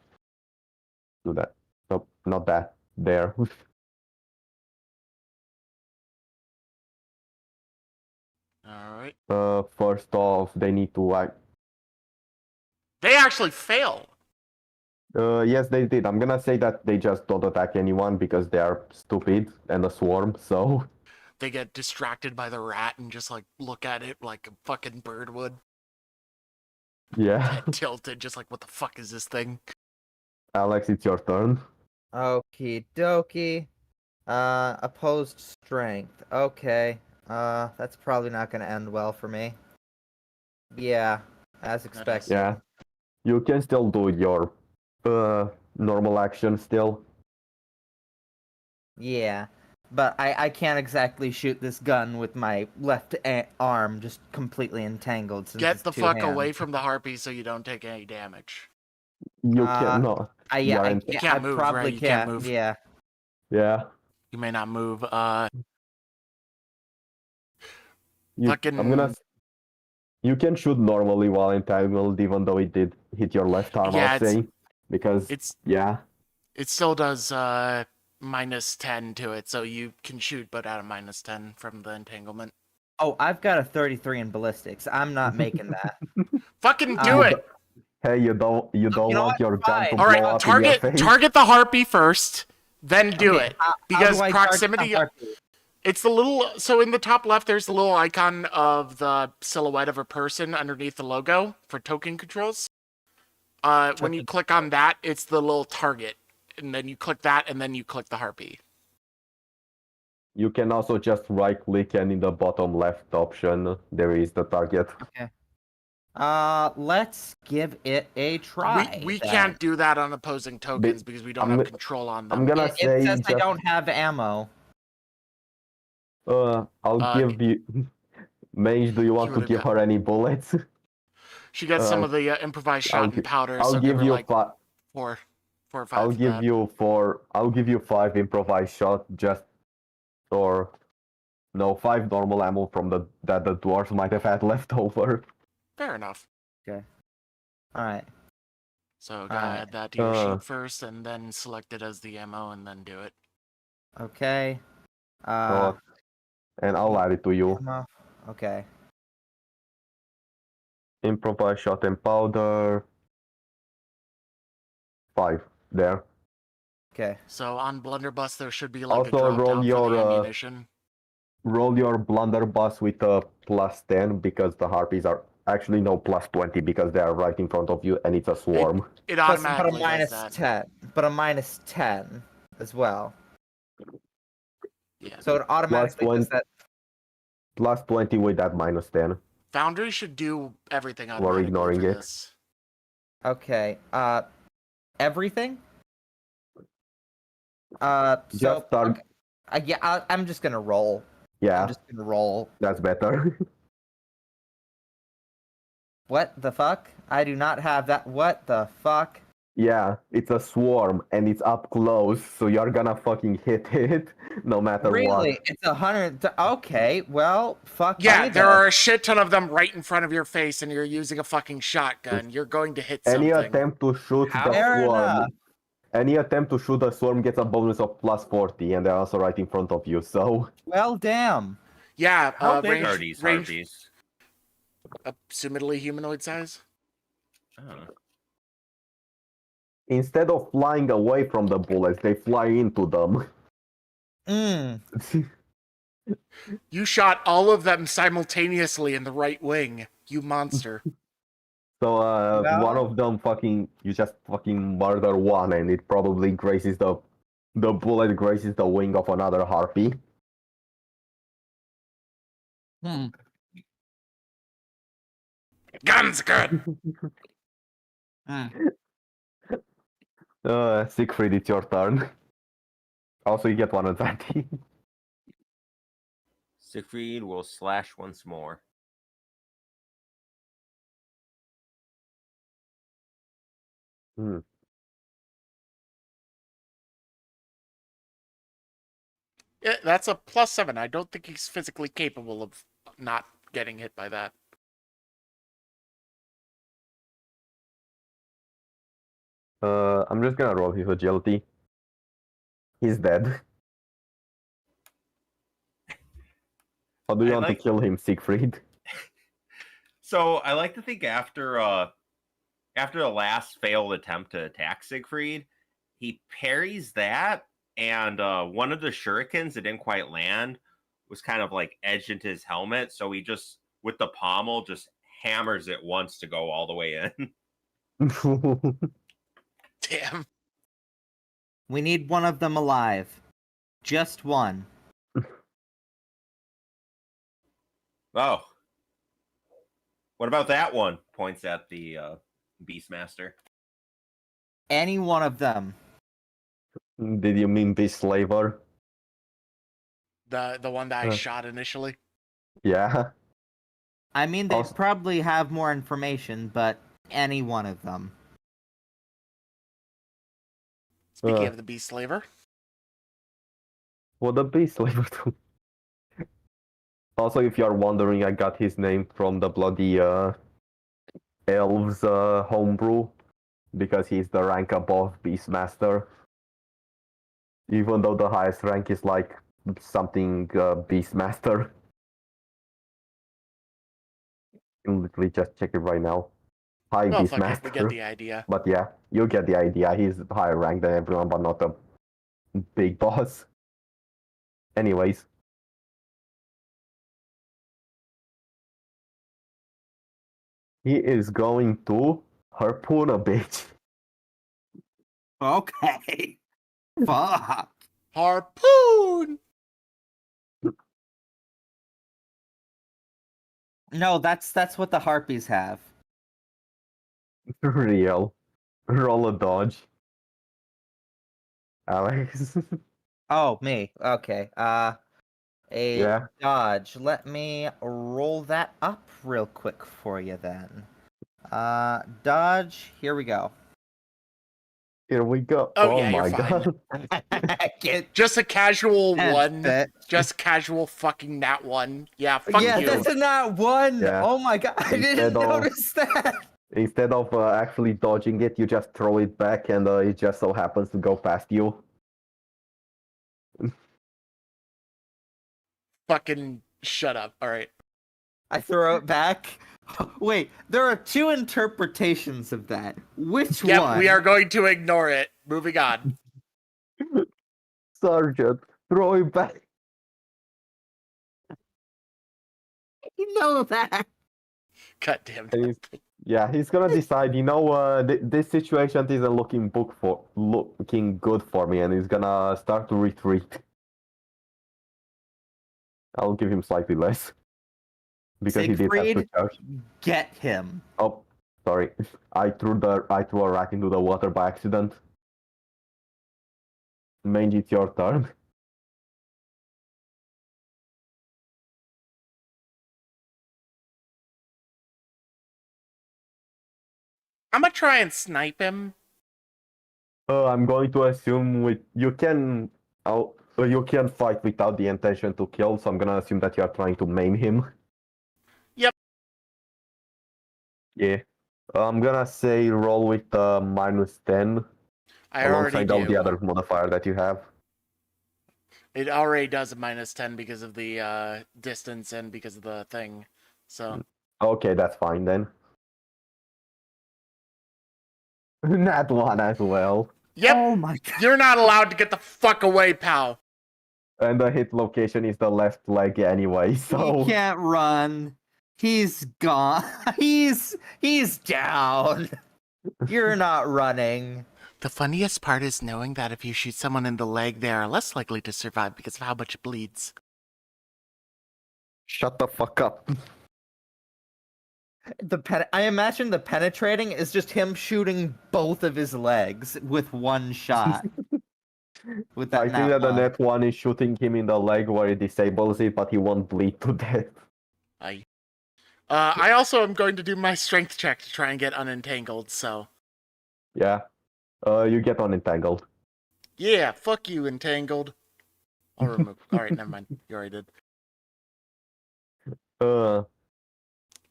S2: do that. Nope, not that. There.
S1: All right.
S2: First off, they need to
S1: They actually fail.
S2: yes, they did. I'm gonna say that they just don't attack anyone because they are stupid and a swarm, so...
S1: They get distracted by the rat and just like look at it like a fucking bird would.
S2: Yeah.
S1: Head tilted, just like, what the fuck is this thing?
S2: Alex, it's your turn.
S4: Okie dokie. Opposed strength. Okay. That's probably not gonna end well for me. Yeah, as expected.
S2: Yeah. You can still do your normal action still.
S4: Yeah, but I can't exactly shoot this gun with my left arm just completely entangled. Since
S1: Get
S4: it's
S1: the
S4: two
S1: fuck
S4: hands.
S1: away from the harpy so you don't take any damage.
S2: You cannot.
S4: I
S1: You can't move,
S4: probably
S1: right? You can't move.
S4: Yeah.
S2: Yeah.
S1: You may not move.
S2: You,
S1: Fucking-
S2: I'm gonna... You can shoot normally while entangled, even though it did hit your left arm,
S1: Yeah,
S2: I'll say. Because,
S1: It's
S2: yeah.
S1: it still does minus 10 to it, so you can shoot but at a minus 10 from the entanglement.
S4: Oh, I've got a 33 in ballistics. I'm not making that.
S1: Fucking do it!
S2: Hey, you don't
S4: you know
S2: want
S4: what?
S2: your gun to
S4: Fine.
S2: blow
S1: Alright,
S2: up in your face?
S1: target the harpy first, then do
S4: Okay,
S1: it.
S4: how
S1: Because
S4: do I target the
S1: proximity
S4: harpy?
S1: it's the little so in the top left there's the little icon of the silhouette of a person underneath the logo for token controls. When you click on that, it's the little target. And then you click that and then you click the harpy.
S2: You can also just right click and in the bottom left option there is the target.
S4: Okay. Let's give it a try.
S1: We
S4: then.
S1: can't do that on opposing tokens because we don't
S2: I'm-
S1: have control on
S2: I'm
S1: them.
S2: gonna
S4: It
S2: say
S4: says I
S2: just
S4: don't have ammo.
S2: I'll give you. Mage, do you want to
S1: would've
S2: give
S1: got-
S2: her any bullets?
S1: She gets some
S2: Uh,
S1: of the improvised
S2: I'll
S1: shot and
S2: gi-
S1: powder,
S2: I'll
S1: so give
S2: give
S1: her
S2: you
S1: like
S2: five.
S1: four or five.
S2: I'll
S1: for
S2: give
S1: that.
S2: you four. I'll give you 5 improvised shot, just or no 5 normal ammo from the that the dwarves might have had left over.
S1: Fair enough.
S4: Okay. All right.
S1: So gotta
S4: Alright.
S1: add that to your
S2: Uh.
S1: sheet first, and then select it as the ammo, and then do it.
S4: Okay.
S2: And I'll add it to you.
S4: Ammo. Okay.
S2: Improvised shot and powder. 5 there.
S4: Okay.
S1: So on blunderbuss, there should be like
S2: Also
S1: a drop
S2: roll
S1: down
S2: your,
S1: for the ammunition.
S2: Roll your blunderbuss with a +10 because the harpies are actually no +20 because they are right in front of you and it's a swarm.
S1: It
S4: But a
S1: automatically
S4: minus
S1: does that.
S4: 10. But a minus 10 as well.
S1: Yeah.
S4: So it automatically
S2: Plus
S4: does that.
S2: +20 with that -10.
S1: Foundry should do everything
S2: We're
S1: automatically
S2: ignoring
S1: for
S2: it.
S1: this.
S4: Okay. Everything?
S2: Just
S4: So
S2: start.
S4: yeah, I'm just gonna roll.
S2: Yeah,
S4: I'm just gonna roll.
S2: that's better.
S4: What the fuck? I do not have that. What the fuck?
S2: Yeah, it's a swarm and it's up close, so you're gonna fucking hit it no matter
S4: Really?
S2: what.
S4: It's 100. Okay, well, fuck
S1: Yeah,
S4: me
S1: there
S4: then.
S1: are a shit ton of them right in front of your face, and you're using a fucking shotgun. You're going to hit
S2: Any
S1: something.
S2: attempt to shoot
S3: How-
S2: the
S4: Fair
S2: swarm,
S4: enough.
S2: any attempt to shoot the swarm gets a bonus of +40, and they're also right in front of you. So
S4: Well, damn.
S1: Yeah,
S3: How big
S1: range,
S3: are these
S1: range,
S3: harpies?
S1: assumedly humanoid size.
S3: Oh.
S2: instead of flying away from the bullets, they fly into them.
S4: Mm.
S1: You shot all of them simultaneously in the right wing. You monster.
S2: So
S4: Well-
S2: one of them you just fucking murder one, and it probably grazes the bullet grazes the wing of another harpy.
S1: Guns good.
S2: Siegfried, it's your turn. Also, you get one advantage.
S3: Siegfried will slash once more.
S2: Hmm.
S1: Yeah, that's a +7. I don't think he's physically capable of not getting hit by that.
S2: I'm just gonna roll his agility. He's dead. How do you
S3: I
S2: want
S3: like-
S2: to kill him, Siegfried?
S3: So I like to think after the last failed attempt to attack Siegfried, he parries that, and one of the shurikens that didn't quite land was kind of like edged into his helmet, so he just with the pommel just hammers it once to go all the way in.
S1: Damn.
S4: We need one of them alive. Just one.
S3: Oh. What about that one? Points at the Beastmaster.
S4: Any one of them.
S2: Did you mean this slaver?
S1: The one that I
S2: Huh.
S1: shot initially.
S2: Yeah.
S4: I mean, they
S2: Also-
S4: probably have more information, but any one of them.
S1: Speaking
S2: Uh.
S1: of the beast slaver.
S2: What a beast slaver do. Also, if you're wondering, I got his name from the bloody elves homebrew because he's the rank above Beastmaster. Even though the highest rank is like something Beastmaster. I'll literally just check it right now. High
S1: Well, fuck it, we get
S2: Beastmaster.
S1: the idea.
S2: But yeah, you get the idea. He's higher rank than everyone, but not a big boss. Anyways. He is going to harpoon a bitch.
S4: Okay. Fuck.
S1: Harpoon!
S4: No, that's what the harpies have.
S2: Real. Roll a dodge. Alex.
S4: Oh, me. Okay. A
S2: Yeah.
S4: dodge. Let me roll that up real quick for you then. Dodge. Here we go.
S2: Here we go.
S1: Oh,
S2: Oh
S1: yeah, you're
S2: my
S1: fine.
S2: god.
S4: Get
S1: Just a casual one.
S4: it.
S1: Just casual fucking nat one. Yeah, fuck
S4: Yeah,
S1: you.
S4: that's a not one.
S2: Yeah.
S4: Oh my god, I didn't
S2: Instead of-
S4: notice that.
S2: Instead of actually dodging it, you just throw it back and it just so happens to go past you.
S1: Fucking shut up. All right.
S4: I throw it back. Wait, there are two interpretations of that. Which
S1: Yep,
S4: one?
S1: we are going to ignore it. Moving on.
S2: Sergeant, throw it back.
S4: You know that.
S1: God damn
S2: And
S1: it.
S2: he's gonna decide, this situation isn't looking good for me, and he's gonna start to retreat. I'll give him slightly less. Because he did have to
S4: Siegfried,
S2: charge.
S4: get him.
S2: Oh, sorry. I threw a rat into the water by accident. Mange, it's your turn.
S1: I'm gonna try and snipe him.
S2: I'm going to assume you can fight without the intention to kill, so I'm gonna assume that you are trying to maim him.
S1: Yep.
S2: Yeah. I'm gonna say roll with -10
S1: I already
S2: alongside all the
S1: do.
S2: other modifier that you have.
S1: It already does a -10 because of the distance and because of the thing. So
S2: Okay, that's fine then. Nat 1 as well.
S1: yep,
S4: Oh my god.
S1: you're not allowed to get the fuck away, pal.
S2: And the hit location is the left leg anyway, so...
S4: He can't run. He's gone. He's down. You're not running.
S1: The funniest part is knowing that if you shoot someone in the leg, they are less likely to survive because of how much it bleeds.
S2: Shut the fuck up.
S4: I imagine the penetrating is just him shooting both of his legs with one shot. With that
S2: I think that the
S4: one.
S2: net 1 is shooting him in the leg where it disables it, but he won't bleed to death.
S1: I also am going to do my strength check to try and get unentangled, so...
S2: Yeah. You get unentangled.
S1: Yeah, fuck you, entangled. I'll remove... Alright, never mind. You already did.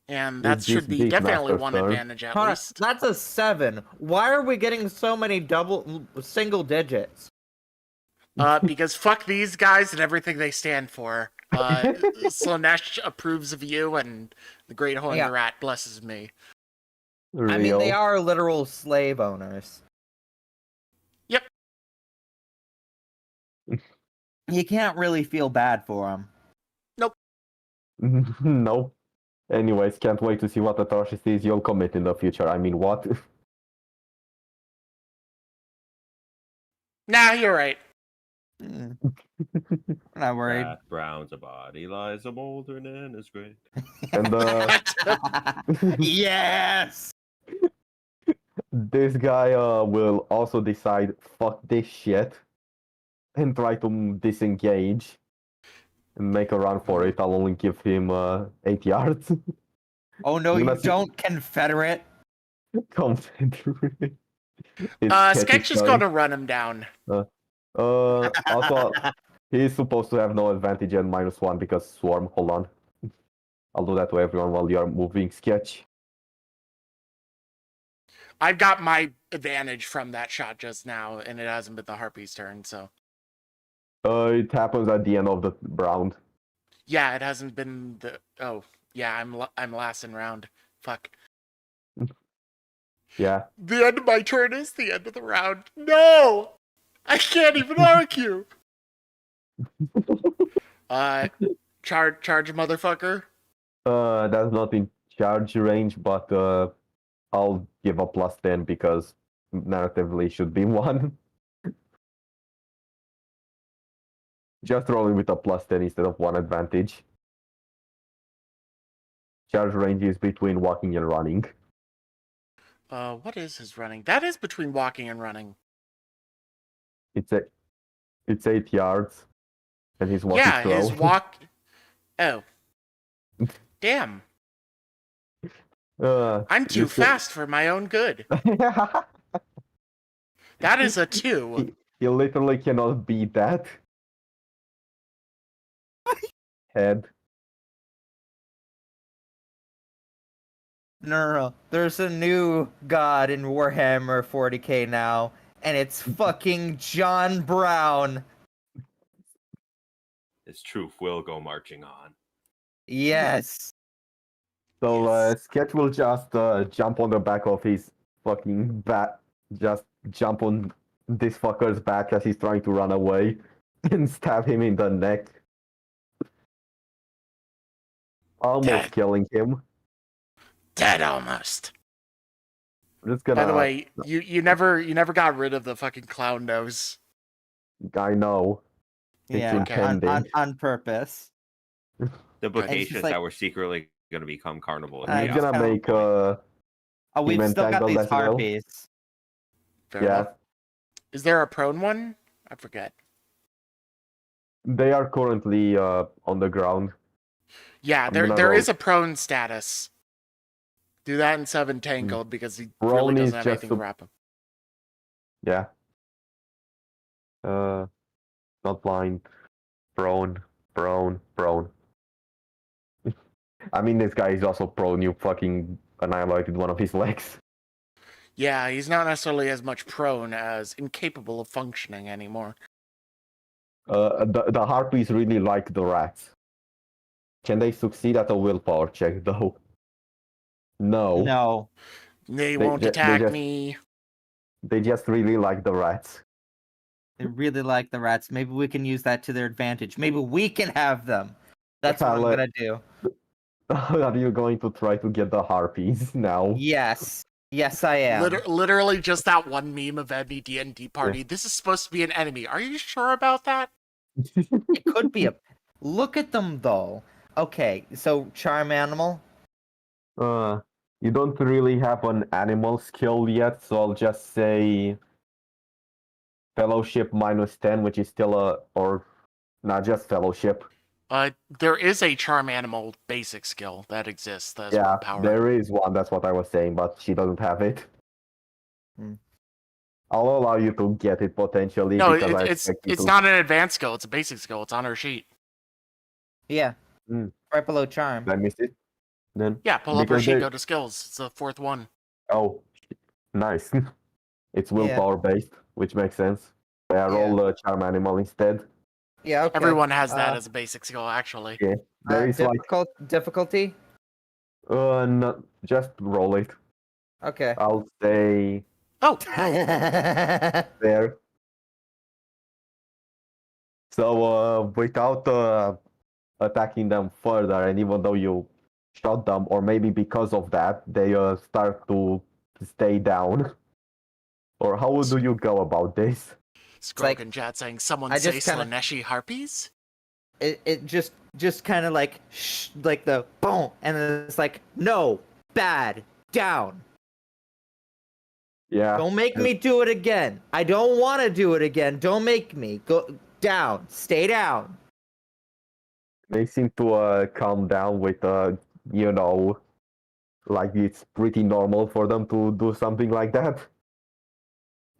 S1: And that
S2: It's
S1: should
S2: this
S1: be
S2: big
S1: definitely
S2: master
S1: one
S2: turn.
S1: advantage at
S4: Hold on,
S1: least.
S4: that's a 7. Why are we getting so many single digits?
S1: Because fuck these guys and everything they stand for. Slanesh approves of you, and the Great Horned
S4: Yeah.
S1: Rat blesses me.
S2: Real.
S4: I mean, they are literal slave owners.
S1: Yep.
S4: You can't really feel bad for them.
S2: No. Anyways, can't wait to see what atrocities you'll commit in the future. I mean, what?
S1: Nah, you're right.
S4: Not worried.
S3: That Brown's a body, lies a moldering in his grave.
S2: And
S4: Yes!
S2: this guy will also decide, fuck this shit, and try to disengage and make a run for it. I'll only give him 8 yards.
S4: Oh no,
S2: You
S4: you
S2: must-
S4: don't, Confederate!
S2: Confederate.
S1: Sketch is going to run him down.
S2: Also, he's supposed to have no advantage and -1 because swarm. Hold on. I'll do that to everyone while you are moving, Sketch.
S1: I've got my advantage from that shot just now, and it hasn't been the Harpy's turn, so...
S2: It happens at the end of the round.
S1: Yeah, it hasn't been the... Oh, yeah, I'm last in round. Fuck.
S2: Yeah.
S1: The end of my turn is the end of the round. No! I can't even argue! Charge, motherfucker.
S2: That's not in charge range, but I'll give a +10 because narratively should be 1. Just rolling with a +10 instead of 1 advantage. Charge range is between walking and running.
S1: What is his running? That is between walking and running.
S2: It's 8 yards, and his walk is
S1: Yeah, his
S2: 12.
S1: walk. Oh, damn! I'm
S2: You
S1: too
S2: still-
S1: fast for my own good. That is a 2.
S2: he literally cannot beat that. Head.
S4: No. There's a new god in Warhammer 40k now, and it's fucking John Brown.
S3: His truth will go marching on.
S4: Yes.
S2: So
S1: Yes.
S2: Sketch will just jump on the back of his fucking bat. Just jump on this fucker's back as he's trying to run away and stab him in the neck. Almost
S1: Dead.
S2: killing him.
S1: Dead almost.
S2: I'm just gonna.
S1: By the way, you never got rid of the fucking clown nose.
S2: I know. It's
S4: Yeah.
S2: impending.
S4: On purpose.
S3: The Bodacious
S4: like-
S3: that were secretly going to become Carnival. of
S4: I
S2: He's
S3: Chaos
S2: gonna
S3: at one
S2: make
S3: point.
S4: Oh, we've
S2: Human
S4: still got
S2: Tangled
S4: these
S2: as well.
S4: harpies.
S1: Fair
S2: yeah.
S1: enough. Is there a prone one? I forget.
S2: They are currently on the ground.
S1: Yeah,
S2: I'm
S1: there
S2: gonna roll.
S1: is a prone status. Do that in 7 Tangled because he really
S2: Prone is
S1: doesn't have
S2: just
S1: anything to
S2: a-
S1: wrap him.
S2: Yeah. Not blind. Prone. I mean, this guy is also prone. You fucking annihilated one of his legs.
S1: Yeah, he's not necessarily as much prone as incapable of functioning anymore.
S2: The harpies really like the rats. Can they succeed at a willpower check, though? No.
S4: No.
S1: They
S2: They
S1: won't
S2: ju- they
S1: attack
S2: just-
S1: me.
S2: They just really like the rats.
S4: They really like the rats. Maybe we can use that to their advantage. Maybe we can have them. That's what I'm
S2: Let-
S4: gonna do.
S2: Are you going to try to get the harpies now?
S4: Yes. Yes, I am.
S1: Literally just that one meme of any D&D party. This is supposed to be an enemy. Are you sure about that?
S4: It could be a. Look at them though. Okay, so charm animal.
S2: You don't really have an animal skill yet, so I'll just say fellowship -10, which is still not just fellowship.
S1: There is a charm animal basic skill that exists. That's
S2: Yeah,
S1: one power.
S2: there is one. That's what I was saying, but she doesn't have it.
S4: Hmm.
S2: I'll allow you to get it potentially.
S1: No,
S2: because I
S1: it's
S2: expect you to.
S1: not an advanced skill. It's a basic skill. It's on her sheet.
S4: Yeah.
S2: Hmm.
S4: Right below charm.
S2: Did I miss it? Then
S1: Yeah, pull up her
S2: Because
S1: sheet.
S2: they-
S1: Go to skills. It's the 4th one.
S2: oh, nice. It's willpower based, which makes sense. I roll the charm animal instead.
S4: Yeah. Okay.
S1: Everyone has that
S4: Uh,
S1: as a basic skill, actually.
S2: Yeah, there is like
S4: difficulty.
S2: no, just roll it.
S4: Okay.
S2: I'll say
S1: Oh,
S2: there. So without attacking them further, and even though you shot them, or maybe because of that, they start to stay down. Or how do you go about this?
S1: Scroll
S4: like-
S1: in chat saying, someone
S4: I
S1: say
S4: just kinda-
S1: Slaneshi harpies?
S4: it just kind of like like the boom, and then it's like no, bad, down.
S2: Yeah.
S4: Don't make me do it again. I don't want to do it again. Don't make me go down. Stay down.
S2: They seem to calm down with like it's pretty normal for them to do something like that.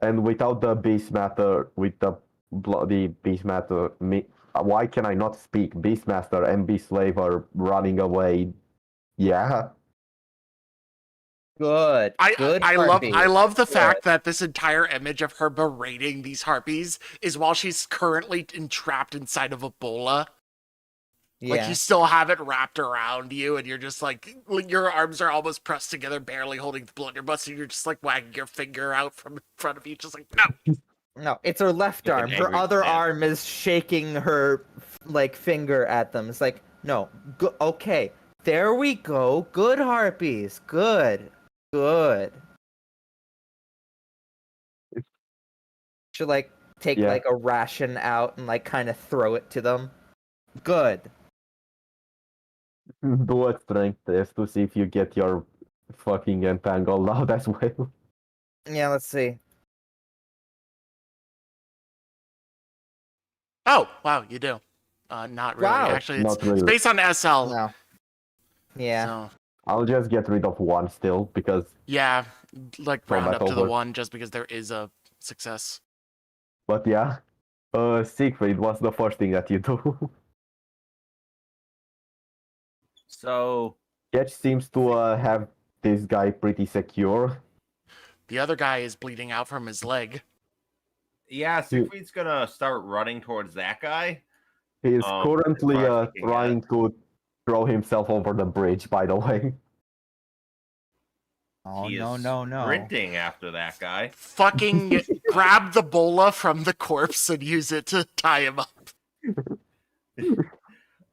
S2: And without the beast matter, with the bloody beast matter, why can I not speak? Beastmaster and Beast Slave are running away. Yeah.
S4: Good. Good.
S1: I
S4: heartbeat.
S1: love the fact that this entire image of her berating these harpies is while she's currently entrapped inside of a bola. Like
S4: Yeah.
S1: you still have it wrapped around you, and you're just like your arms are almost pressed together, barely holding the blood in your butts, and you're just like wagging your finger out from in front of you, just like no.
S4: No, it's her left
S3: Like an
S4: arm. Her
S3: angry
S4: other
S3: man.
S4: arm is shaking her like finger at them. It's like, no. Okay. There we go. Good harpies. Good. Good. Should like take
S2: Yeah.
S4: like a ration out and like kind of throw it to them. Good.
S2: Do a strength test to see if you get your fucking entangled out as well.
S4: Yeah, let's see.
S1: Oh, wow, you do. Not really.
S4: Wow.
S1: Actually, it's
S2: Not really.
S1: based on SL.
S4: No. Yeah.
S1: So,
S2: I'll just get rid of one still because
S1: yeah, like round
S2: Combat
S1: up to the
S2: over.
S1: 1 just because there is a success.
S2: but yeah. Siegfried, what's the first thing that you do?
S3: So
S2: Ketch seems to have this guy pretty secure.
S1: The other guy is bleeding out from his leg.
S3: yeah, Siegfried's gonna start running towards that guy.
S2: He is
S3: as
S2: currently
S3: far as he can
S2: trying to throw himself over the bridge, by the way.
S4: Oh,
S3: He
S4: no,
S3: is
S4: no, no.
S3: sprinting after that guy.
S1: Fucking grab the bola from the corpse and use it to tie him up.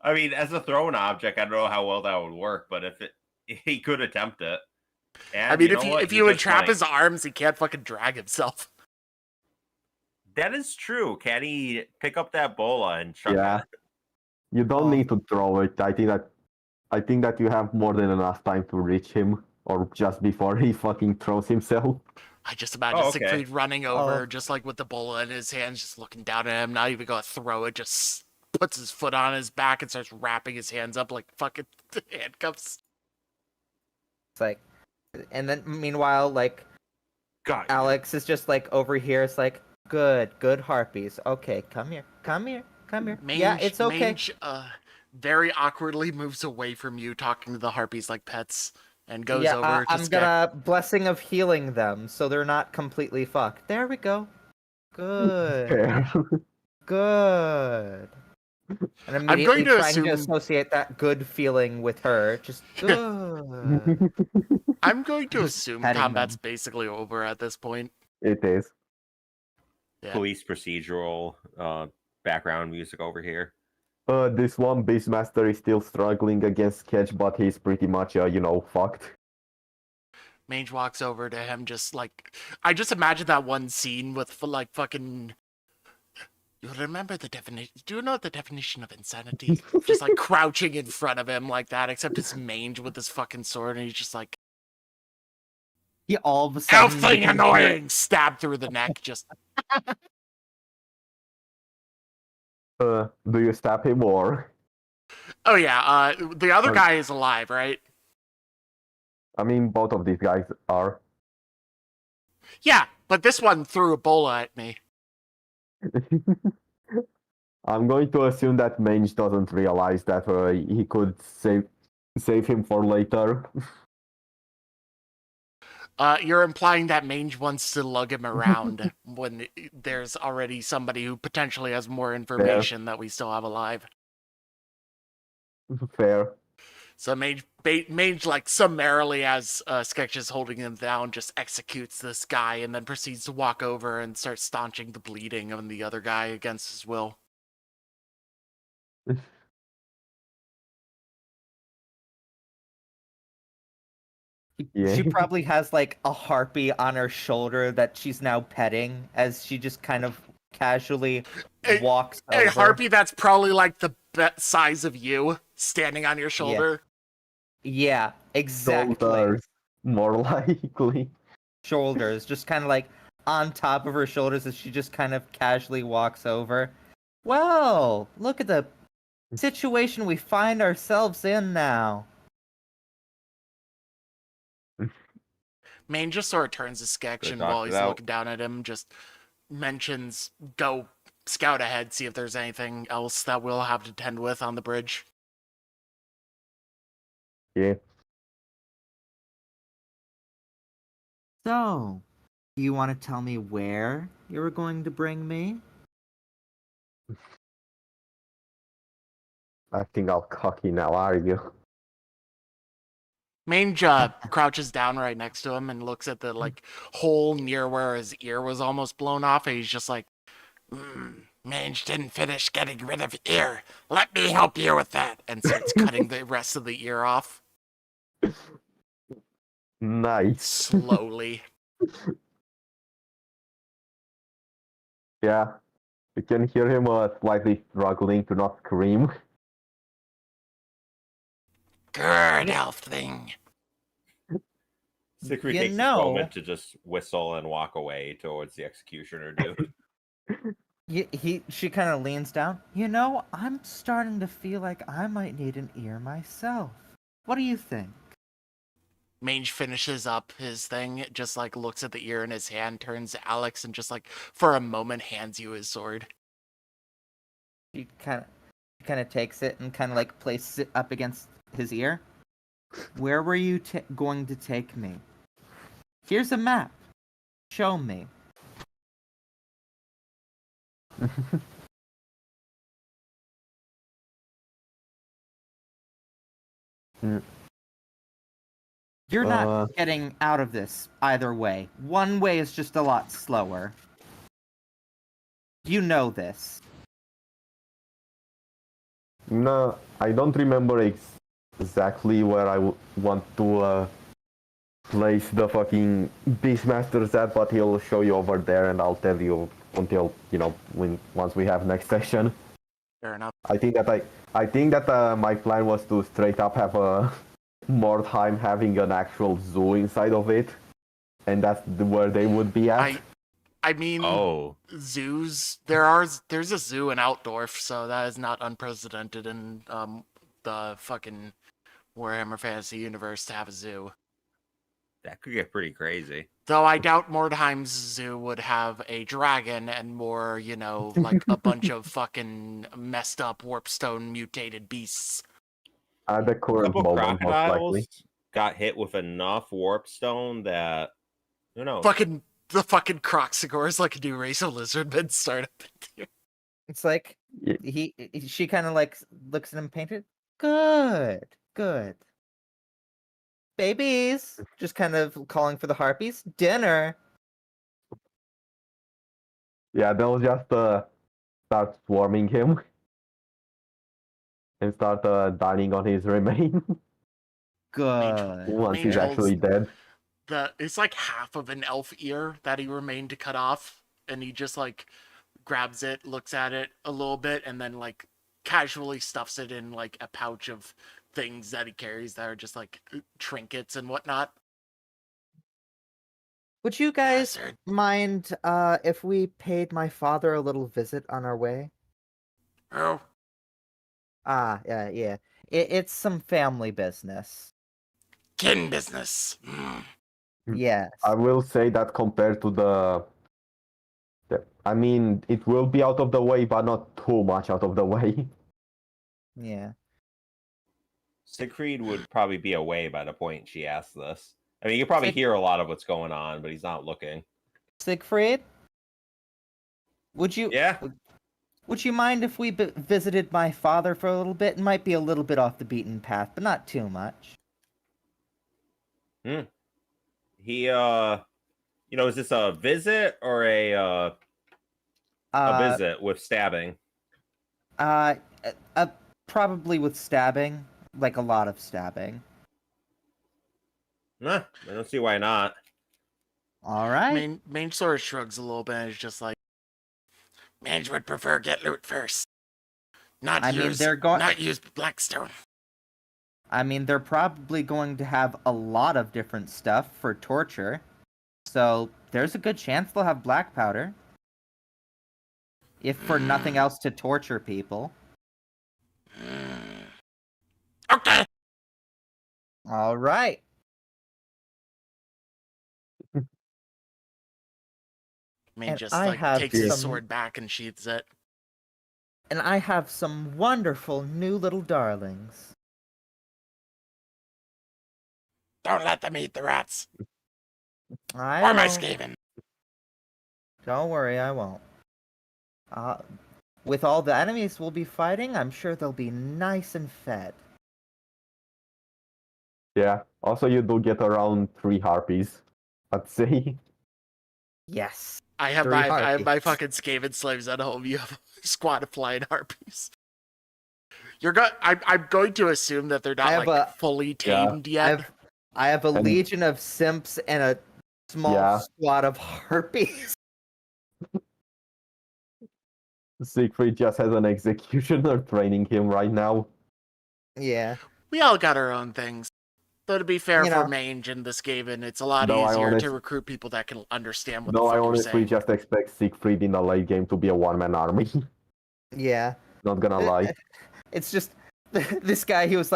S3: I mean, as a thrown object, I don't know how well that would work, but he could attempt it. And
S1: I mean,
S3: you know what?
S1: if
S3: He
S1: you
S3: just,
S1: entrap
S3: like-
S1: his arms, he can't fucking drag himself.
S3: that is true. Can he pick up that bola and chuck
S2: Yeah.
S3: it?
S2: You don't need to throw it. I think that you have more than enough time to reach him, or just before he fucking throws himself.
S1: I just imagine
S3: Oh, okay.
S1: Siegfried running over,
S4: Oh.
S1: just like with the bola in his hands, just looking down at him, not even gonna throw it, just puts his foot on his back and starts wrapping his hands up like fucking handcuffs.
S4: It's like, and then meanwhile, like,
S3: God.
S4: Alex is just like over here. It's like, good harpies. Okay, come here. Yeah, it's okay.
S1: Mange, very awkwardly moves away from you, talking to the harpies like pets, and goes
S4: Yeah,
S1: over to
S4: I'm gonna blessing of healing them so they're not completely fucked. There we go. Good.
S2: Fair.
S4: Good. And
S1: I'm
S4: immediately
S1: going to
S4: trying to
S1: assume
S4: associate that good feeling with her. Just good.
S1: I'm going to
S4: Just
S1: assume
S4: petting
S1: combat's
S4: them.
S1: basically over at this point.
S2: It is.
S1: Yeah.
S3: Police procedural background music over here.
S2: This one Beastmaster is still struggling against Ketch, but he's pretty much, fucked.
S1: Mange walks over to him, just like I just imagine that one scene with like fucking. You remember the definition? Do you know the definition of insanity? Just like crouching in front of him like that, except it's Mange with his fucking sword, and he's just like,
S4: He all of a sudden
S1: "Elfing
S4: becomes-
S1: annoying!" Stab through the neck. Just
S2: Do you stab him or?
S1: oh yeah. The other
S2: Or-
S1: guy is alive, right?
S2: I mean, both of these guys are.
S1: Yeah, but this one threw a bola at me.
S2: I'm going to assume that Mange doesn't realize that he could save him for later.
S1: You're implying that Mange wants to lug him around when there's already somebody who potentially has more information that we still have alive.
S2: Fair.
S1: So Mange like summarily, as Sketch is holding him down, just executes this guy and then proceeds to walk over and start staunching the bleeding of the other guy against his will.
S2: Yeah.
S4: She probably has like a harpy on her shoulder that she's now petting as she just kind of casually
S1: A-
S4: walks
S1: A
S4: over.
S1: harpy that's probably like the size of you, standing on your shoulder.
S4: Yeah, exactly.
S2: Shoulders, more likely.
S4: Shoulders, just kind of like on top of her shoulders as she just kind of casually walks over. Well, look at the situation we find ourselves in now.
S1: Main just sort of turns to Sketch,
S3: Good
S1: and while
S3: knocked
S1: he's
S3: it out.
S1: looking down at him, just mentions, "Go scout ahead, see if there's anything else that we'll have to tend with on the bridge."
S2: Yeah.
S4: So, do you want to tell me where you were going to bring me?
S2: Acting all cocky now, are you?
S1: Mange crouches down right next to him and looks at the hole near where his ear was almost blown off, and he's just like, Mange didn't finish getting rid of ear. Let me help you with that, and starts cutting the rest of the ear off
S2: Nice.
S1: slowly.
S2: Yeah. You can hear him slightly struggling to not scream.
S1: Good elf thing.
S3: Siegfried
S4: You
S3: takes this
S4: know-
S3: moment to just whistle and walk away towards the executioner dude.
S4: She kind of leans down. You know, I'm starting to feel like I might need an ear myself. What do you think?
S1: Mange finishes up his thing, just like looks at the ear in his hand, turns to Alex, and just like for a moment hands you his sword.
S4: She kind of takes it and kind of like places it up against his ear. Where were you going to take me? Here's a map. Show me. You're not getting out of this either way. One way is just a lot slower. You know this.
S2: No, I don't remember exactly where I want to place the fucking Beastmasters at, but he'll show you over there, and I'll tell you until once we have next session.
S1: Fair enough.
S2: I think that my plan was to straight up have a Mordheim having an actual zoo inside of it, and that's where they would be at.
S1: I mean,
S3: Oh,
S1: zoos. There's a zoo in Outdorf, so that is not unprecedented in the fucking Warhammer Fantasy universe to have a zoo.
S3: that could get pretty crazy.
S1: Though I doubt Mordheim's zoo would have a dragon and more, like a bunch of fucking messed up warpstone mutated beasts.
S2: At the
S3: A
S2: current
S3: couple
S2: moment, most likely.
S3: crocodiles got hit with enough warpstone that who knows?
S1: The fucking Croxigor is like a new race of lizardmen started.
S4: It's like
S2: Yeah.
S4: she kind of like looks at him painted. Good. Babies, just kind of calling for the harpies. Dinner.
S2: Yeah, they'll just start swarming him and start dining on his remains
S4: Good.
S2: once he's
S1: Mage
S2: actually dead.
S1: It's like half of an elf ear that he remained to cut off, and he just like grabs it, looks at it a little bit, and then like casually stuffs it in like a pouch of things that he carries that are just like trinkets and whatnot.
S4: Would you guys
S1: Bastard.
S4: mind if we paid my father a little visit on our way?
S1: Oh,
S4: Yeah. It's some family business.
S1: kin business. Mm.
S4: Yes.
S2: I will say that compared to I mean, it will be out of the way, but not too much out of the way.
S4: Yeah.
S3: Siegfried would probably be away by the point she asked this. I mean, you can probably hear a lot of what's going on, but he's not looking.
S4: Siegfried? Would you
S3: Yeah.
S4: Would you mind if we visited my father for a little bit? It might be a little bit off the beaten path, but not too much.
S3: He is this a visit or a visit with stabbing?
S4: Probably with stabbing, like a lot of stabbing.
S3: Nah, I don't see why not.
S4: All right.
S1: Main sort of shrugs a little bit and is just like, Mange would prefer get loot first. Not use Blackstone.
S4: I mean, they're probably going to have a lot of different stuff for torture. So there's a good chance they'll have black powder. If for nothing else to torture people.
S1: Okay.
S4: All right.
S1: Main
S4: And
S1: just
S4: I
S1: like
S4: have
S1: takes his
S4: some-
S1: sword back and sheathes it.
S4: And I have some wonderful new little darlings.
S1: Don't let them eat the rats.
S4: I
S1: Or my
S4: won't.
S1: Skaven.
S4: Don't worry, I won't. With all the enemies we'll be fighting, I'm sure they'll be nice and fed.
S2: Yeah. Also, you do get around 3 harpies, I'd say.
S4: Yes.
S1: I have
S4: 3
S1: my
S4: harpies.
S1: fucking Skaven slaves at home. You have a squad of flying harpies. I'm going to assume that they're
S4: I
S1: not
S4: have
S1: like fully tamed yet.
S4: I have a
S2: And-
S4: legion of simps and a small
S2: Yeah.
S4: squad of harpies.
S2: Siegfried just has an executioner training him right now.
S4: Yeah.
S1: We all got our own things. Though to be fair
S4: You
S1: for
S4: know.
S1: Mange in this game, and it's a lot
S2: No, I
S1: easier
S2: honest-
S1: to recruit people that can understand what
S2: No,
S1: the
S2: I
S1: fuck you're
S2: honestly
S1: saying.
S2: just expect Siegfried in a late game to be a one-man army.
S4: Yeah.
S2: Not gonna lie.
S4: It's just this guy. She was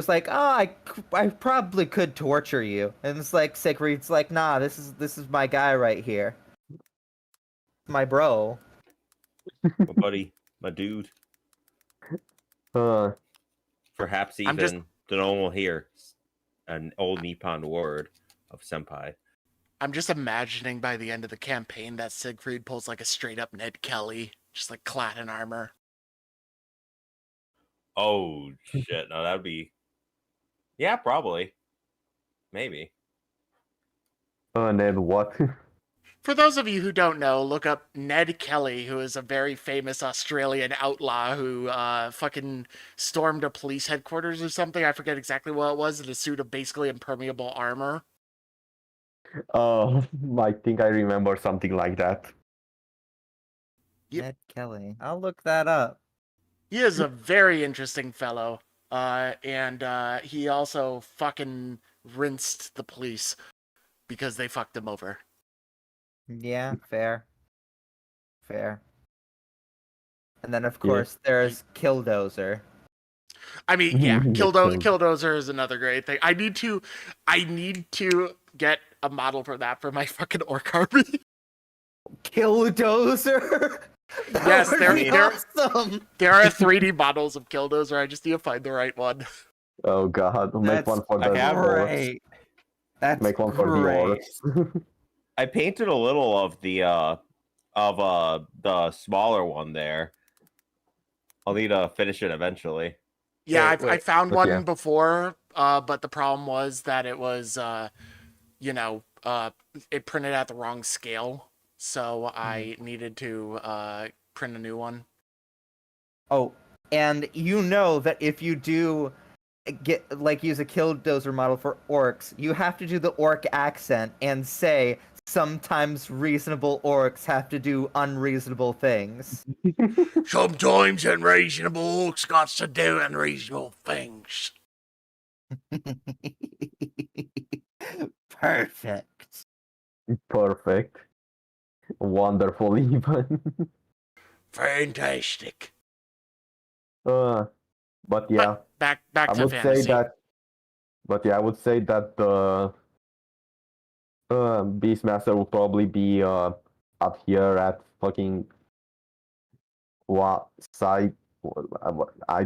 S4: like, oh, I probably could torture you, and it's like Siegfried's like, nah, this is my guy right here, my bro.
S3: My buddy, my dude.
S2: Uh,
S3: Perhaps
S1: I'm just-
S3: even no one will hear an old Nippon word of senpai.
S1: I'm just imagining by the end of the campaign that Siegfried pulls like a straight up Ned Kelly, just like clad in armor.
S3: Oh shit! No, that'd be. Yeah, probably. Maybe.
S2: and then what?
S1: For those of you who don't know, look up Ned Kelly, who is a very famous Australian outlaw who fucking stormed a police headquarters or something. I forget exactly what it was, in a suit of basically impermeable armor.
S2: I think I remember something like that.
S1: Yep.
S4: Ned Kelly. I'll look that up.
S1: He is a very interesting fellow. And he also fucking rinsed the police because they fucked him over.
S4: Yeah, fair. Fair. And then of
S2: Yeah.
S4: course there's Killdozer.
S1: I mean, yeah,
S2: Killed.
S1: Killdozer is another great thing. I need to get a model for that for my fucking orc army.
S4: Killdozer. That
S1: Yes,
S4: would
S1: they're-
S4: be
S1: they're-
S4: awesome.
S1: There are 3D models of Killdozer. I just need to find the right one.
S2: Oh god, make
S4: That's
S2: one for
S3: I
S2: the
S3: have
S2: orcs.
S4: Great. That's
S2: Make one for
S4: great.
S2: the orcs.
S3: I painted a little of the smaller one there. I'll need to finish it eventually.
S1: Yeah,
S4: Wait,
S1: I found
S2: but
S1: one
S2: yeah.
S1: before, but the problem was that it was, it printed at the wrong scale, so I needed to print a new one.
S4: Oh, and you know that if you do use a Killdozer model for orcs, you have to do the orc accent and say sometimes reasonable orcs have to do unreasonable things.
S1: Sometimes unreasonable orcs got to do unreasonable things.
S4: Perfect.
S2: Perfect. Wonderful even.
S1: Fantastic.
S2: But yeah,
S1: Back
S2: I
S1: to
S2: would
S1: fantasy.
S2: say that. But yeah, I would say that the Beastmaster will probably be up here at fucking what side. I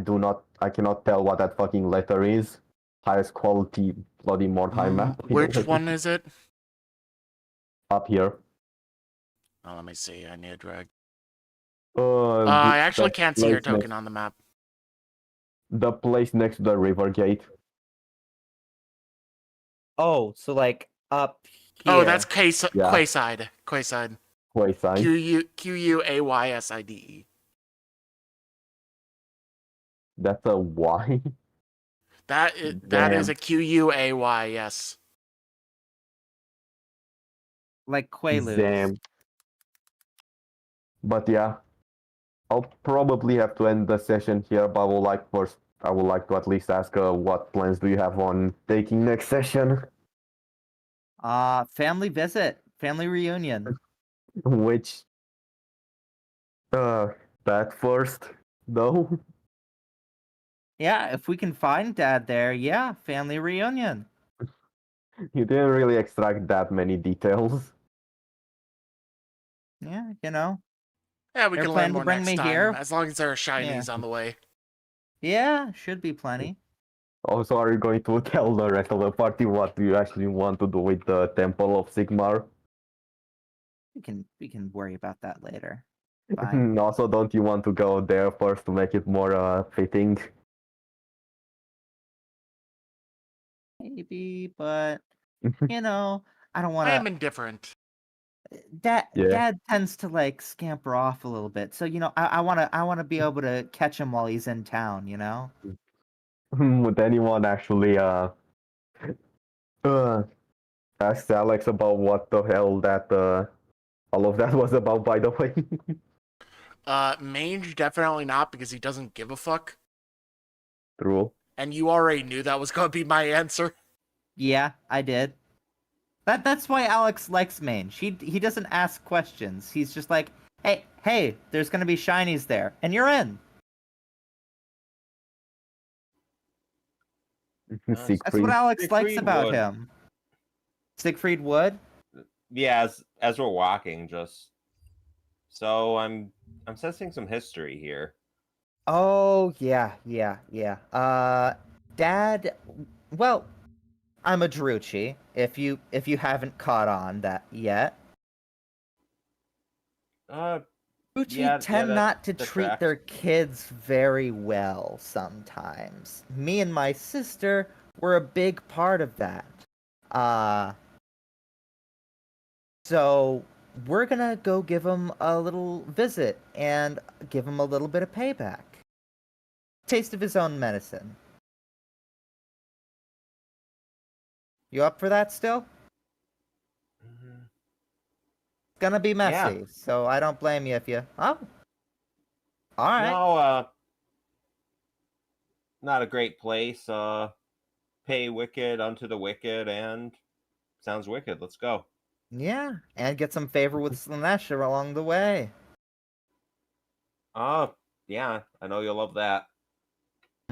S2: cannot tell what that fucking letter is. Highest quality bloody Mordheim map.
S1: Which one is it?
S2: Up here.
S1: Oh, let me see. I need to drag.
S2: Uh,
S1: I
S2: the-
S1: actually
S2: the
S1: can't see your
S2: place next-
S1: token on the map.
S2: The place next to the river gate.
S4: Oh, so like up here.
S1: Oh, that's
S2: Yeah.
S1: Quayside. Quayside.
S2: Wayside.
S1: Quayside.
S2: That's a Y.
S1: That is
S2: Damn.
S1: a Quay, yes.
S4: like Quaaludes.
S2: Damn. But yeah, I'll probably have to end the session here. But I would like to at least ask, what plans do you have on taking next session?
S4: Family visit, family reunion.
S2: Which, that first, though.
S4: Yeah, if we can find Dad there, yeah, family reunion.
S2: You didn't really extract that many details.
S4: Yeah, you know.
S1: Yeah, we
S4: They're
S1: can learn
S4: planning to
S1: more
S4: bring
S1: next
S4: me
S1: time.
S4: here?
S1: As long as there are shinies on the way.
S4: Yeah, should be plenty.
S2: Also, are you going to tell the rest of the party what you actually want to do with the Temple of Sigmar?
S4: We can worry about that later. Fine.
S2: Also, don't you want to go there first to make it more fitting?
S4: Maybe, but you know, I don't want
S1: I am
S4: to.
S1: indifferent.
S4: Dad,
S2: Yeah.
S4: Dad tends to like scamper off a little bit, so you know, I want to be able to catch him while he's in town. You know.
S2: Would anyone actually ask Alex about what the hell that all of that was about, by the way?
S1: Mange definitely not, because he doesn't give a fuck.
S2: True.
S1: And you already knew that was going to be my answer.
S4: Yeah, I did. That's why Alex likes Maine. He doesn't ask questions. He's just like, hey, there's gonna be shinies there, and you're in. That's what
S2: Siegfried.
S4: Alex likes
S3: Siegfried
S4: about
S3: would.
S4: him. Siegfried would.
S3: Yeah, as we're walking, just so I'm sensing some history here.
S4: Oh yeah. Dad. Well, I'm a Druchi. If you haven't caught on that yet. Druchi tend
S3: that
S4: not to treat
S3: tracks.
S4: their kids very well sometimes. Me and my sister were a big part of that. Uh, so we're gonna go give him a little visit and give him a little bit of payback. Taste of his own medicine. You up for that still?
S3: Mhm.
S4: It's gonna be
S3: Yeah.
S4: messy, so I don't blame you if you. Oh, all right.
S3: No, not a great place. Pay wicked unto the wicked, and sounds wicked. Let's go.
S4: Yeah, and get some favor with Slanesh along the way.
S3: Yeah, I know you'll love that.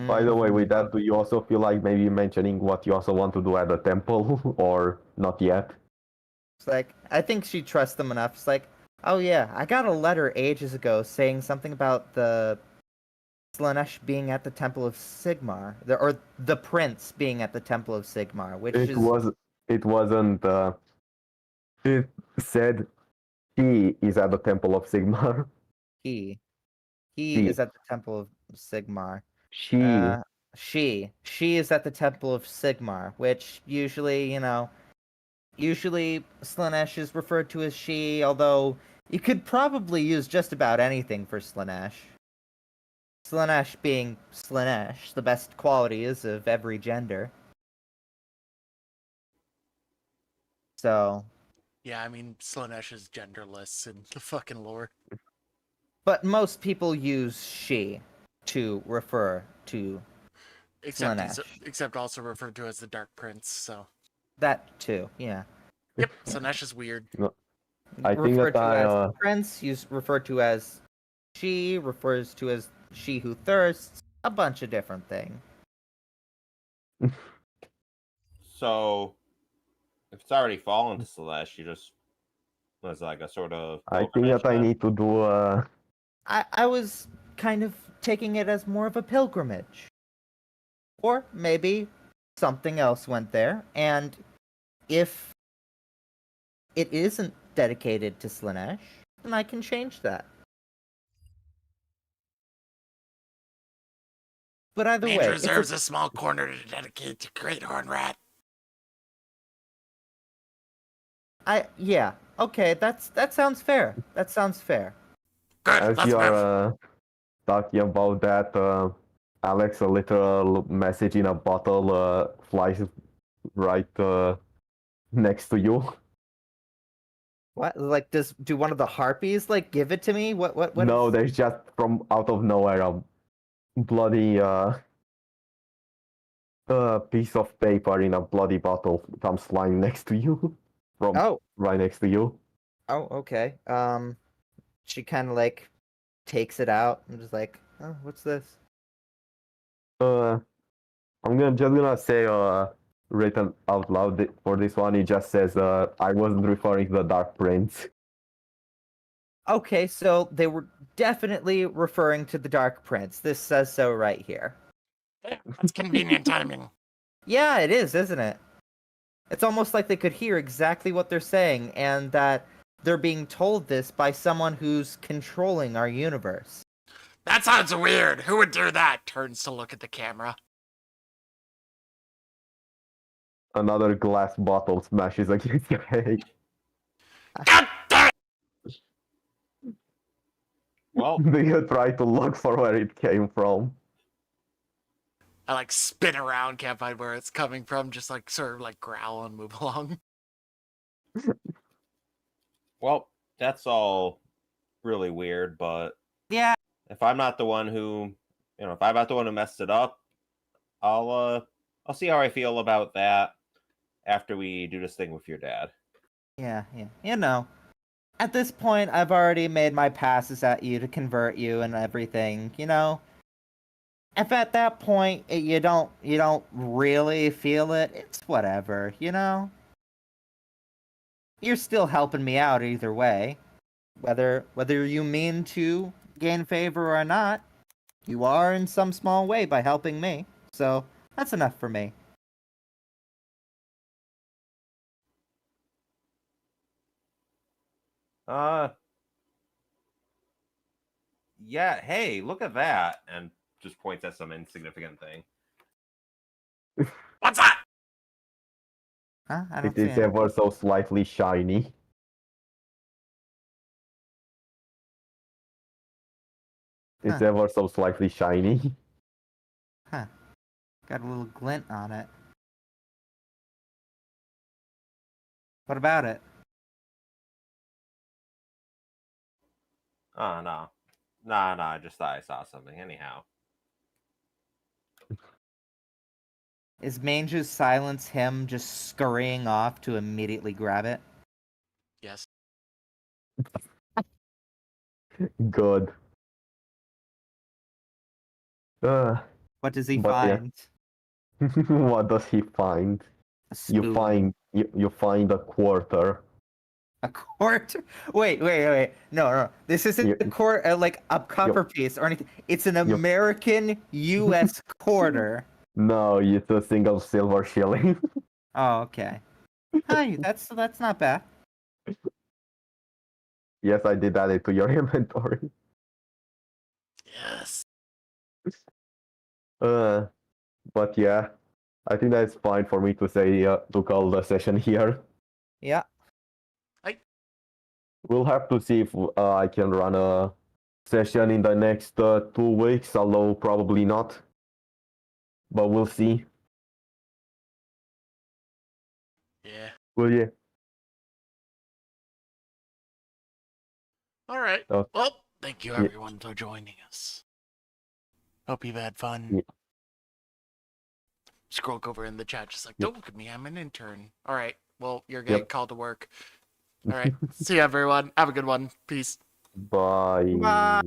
S2: By the way, with
S4: Mhm.
S2: that, do you also feel like maybe mentioning what you also want to do at the temple, or not yet?
S4: It's like, I think she trusts them enough. It's like, oh yeah, I got a letter ages ago saying something about the Slanesh being at the Temple of Sigmar, or the Prince being at the Temple of Sigmar, which
S2: It
S4: is
S2: was. It wasn't. It said he is at the Temple of Sigmar.
S4: he. He
S2: She.
S4: is at the Temple of Sigmar.
S2: She.
S4: Uh, she is at the Temple of Sigmar, which usually Slanesh is referred to as she, although you could probably use just about anything for Slanesh. Slanesh being Slanesh, the best qualities of every gender. So,
S1: Yeah, I mean, Slanesh is genderless in the fucking lore.
S4: but most people use she to refer to Slanesh.
S1: Except also referred to as the Dark Prince, so.
S4: That too, yeah.
S1: Yep, Slanesh is weird.
S2: No, I think
S4: Referred
S2: that
S4: to as
S2: I.
S4: prince, referred to as she, refers to as she who thirsts, a bunch of different things.
S3: So if it's already fallen to Celeste, you just was like a sort of
S2: I think
S3: pilgrimage
S2: that I
S3: then?
S2: need to do.
S4: I was kind of taking it as more of a pilgrimage. Or maybe something else went there, and if it isn't dedicated to Slanesh, then I can change that. But either
S1: Mange
S4: way,
S1: reserves a small corner to dedicate to Great Horn Rat.
S4: yeah, okay, that sounds fair. That sounds fair.
S1: Good,
S2: As
S1: let's
S2: you
S1: move.
S2: are talking about that, Alex, a little message in a bottle flies right next to you.
S4: What? Like, do one of the harpies like give it to me? What?
S2: No,
S4: Is...
S2: there's just from out of nowhere a bloody piece of paper in a bloody bottle comes flying next to you. From
S4: Oh,
S2: right next to you.
S4: okay. She kind of like takes it out and just like, oh, what's this?
S2: Uh, I'm gonna say written out loud for this one. It just says I wasn't referring to the Dark Prince.
S4: Okay, so they were definitely referring to the Dark Prince. This says so right here.
S1: That's convenient timing.
S4: Yeah, it is, isn't it? It's almost like they could hear exactly what they're saying, and that they're being told this by someone who's controlling our universe.
S1: That sounds weird. Who would do that? Turns to look at the camera.
S2: Another glass bottle smashes against your head.
S1: God damn it!
S3: Well,
S2: Do you try to look for where it came from?
S1: I like spin around, can't find where it's coming from, just like sort of like growl and move along.
S3: well, that's all really weird, but
S4: Yeah.
S3: if I'm not the one who, if I'm not the one who messed it up, I'll see how I feel about that. after we do this thing with your dad.
S4: Yeah. You know, at this point, I've already made my passes at you to convert you and everything. You know, if at that point you don't really feel it, it's whatever. You know, you're still helping me out either way, whether you mean to gain favor or not. You are in some small way by helping me, so that's enough for me.
S3: Yeah, hey, look at that. And just points at some insignificant thing.
S1: What's that?
S4: Huh? I don't
S2: It
S4: see
S2: is
S4: it.
S2: ever so slightly shiny. It's
S4: Huh.
S2: ever so slightly shiny.
S4: Huh. Got a little glint on it. What about it?
S3: Oh, no. No, I just thought I saw something. Anyhow.
S4: Is Mange's silence him just scurrying off to immediately grab it?
S1: Yes.
S2: Good.
S4: What does he
S2: But yeah.
S4: find?
S2: What does he find?
S4: A spoon.
S2: You find a quarter.
S4: A quarter? Wait. No. This isn't
S2: You-
S4: a quarter, like a copper piece or anything. It's an American U.S. quarter.
S2: No, it's a single silver shilling.
S4: Oh, okay. Hi, that's not bad.
S2: Yes, I did add it to your inventory.
S1: Yes.
S2: But yeah, I think that's fine for me to say to call the session here.
S4: Yeah.
S2: We'll have to see if I can run a session in the next 2 weeks, although probably not. But we'll see.
S1: Yeah.
S2: Well, yeah.
S1: All right.
S2: Oh.
S1: Well, thank you
S2: Yeah.
S1: everyone for joining us. Hope you've had fun.
S2: Yeah.
S1: Scroll over in the chat, just like,
S2: Yep.
S1: don't look at me, I'm an intern. All right. Well, you're getting
S2: Yep.
S1: called to work. All right. See you, everyone. Have a good one. Peace.
S2: Bye.
S4: Bye.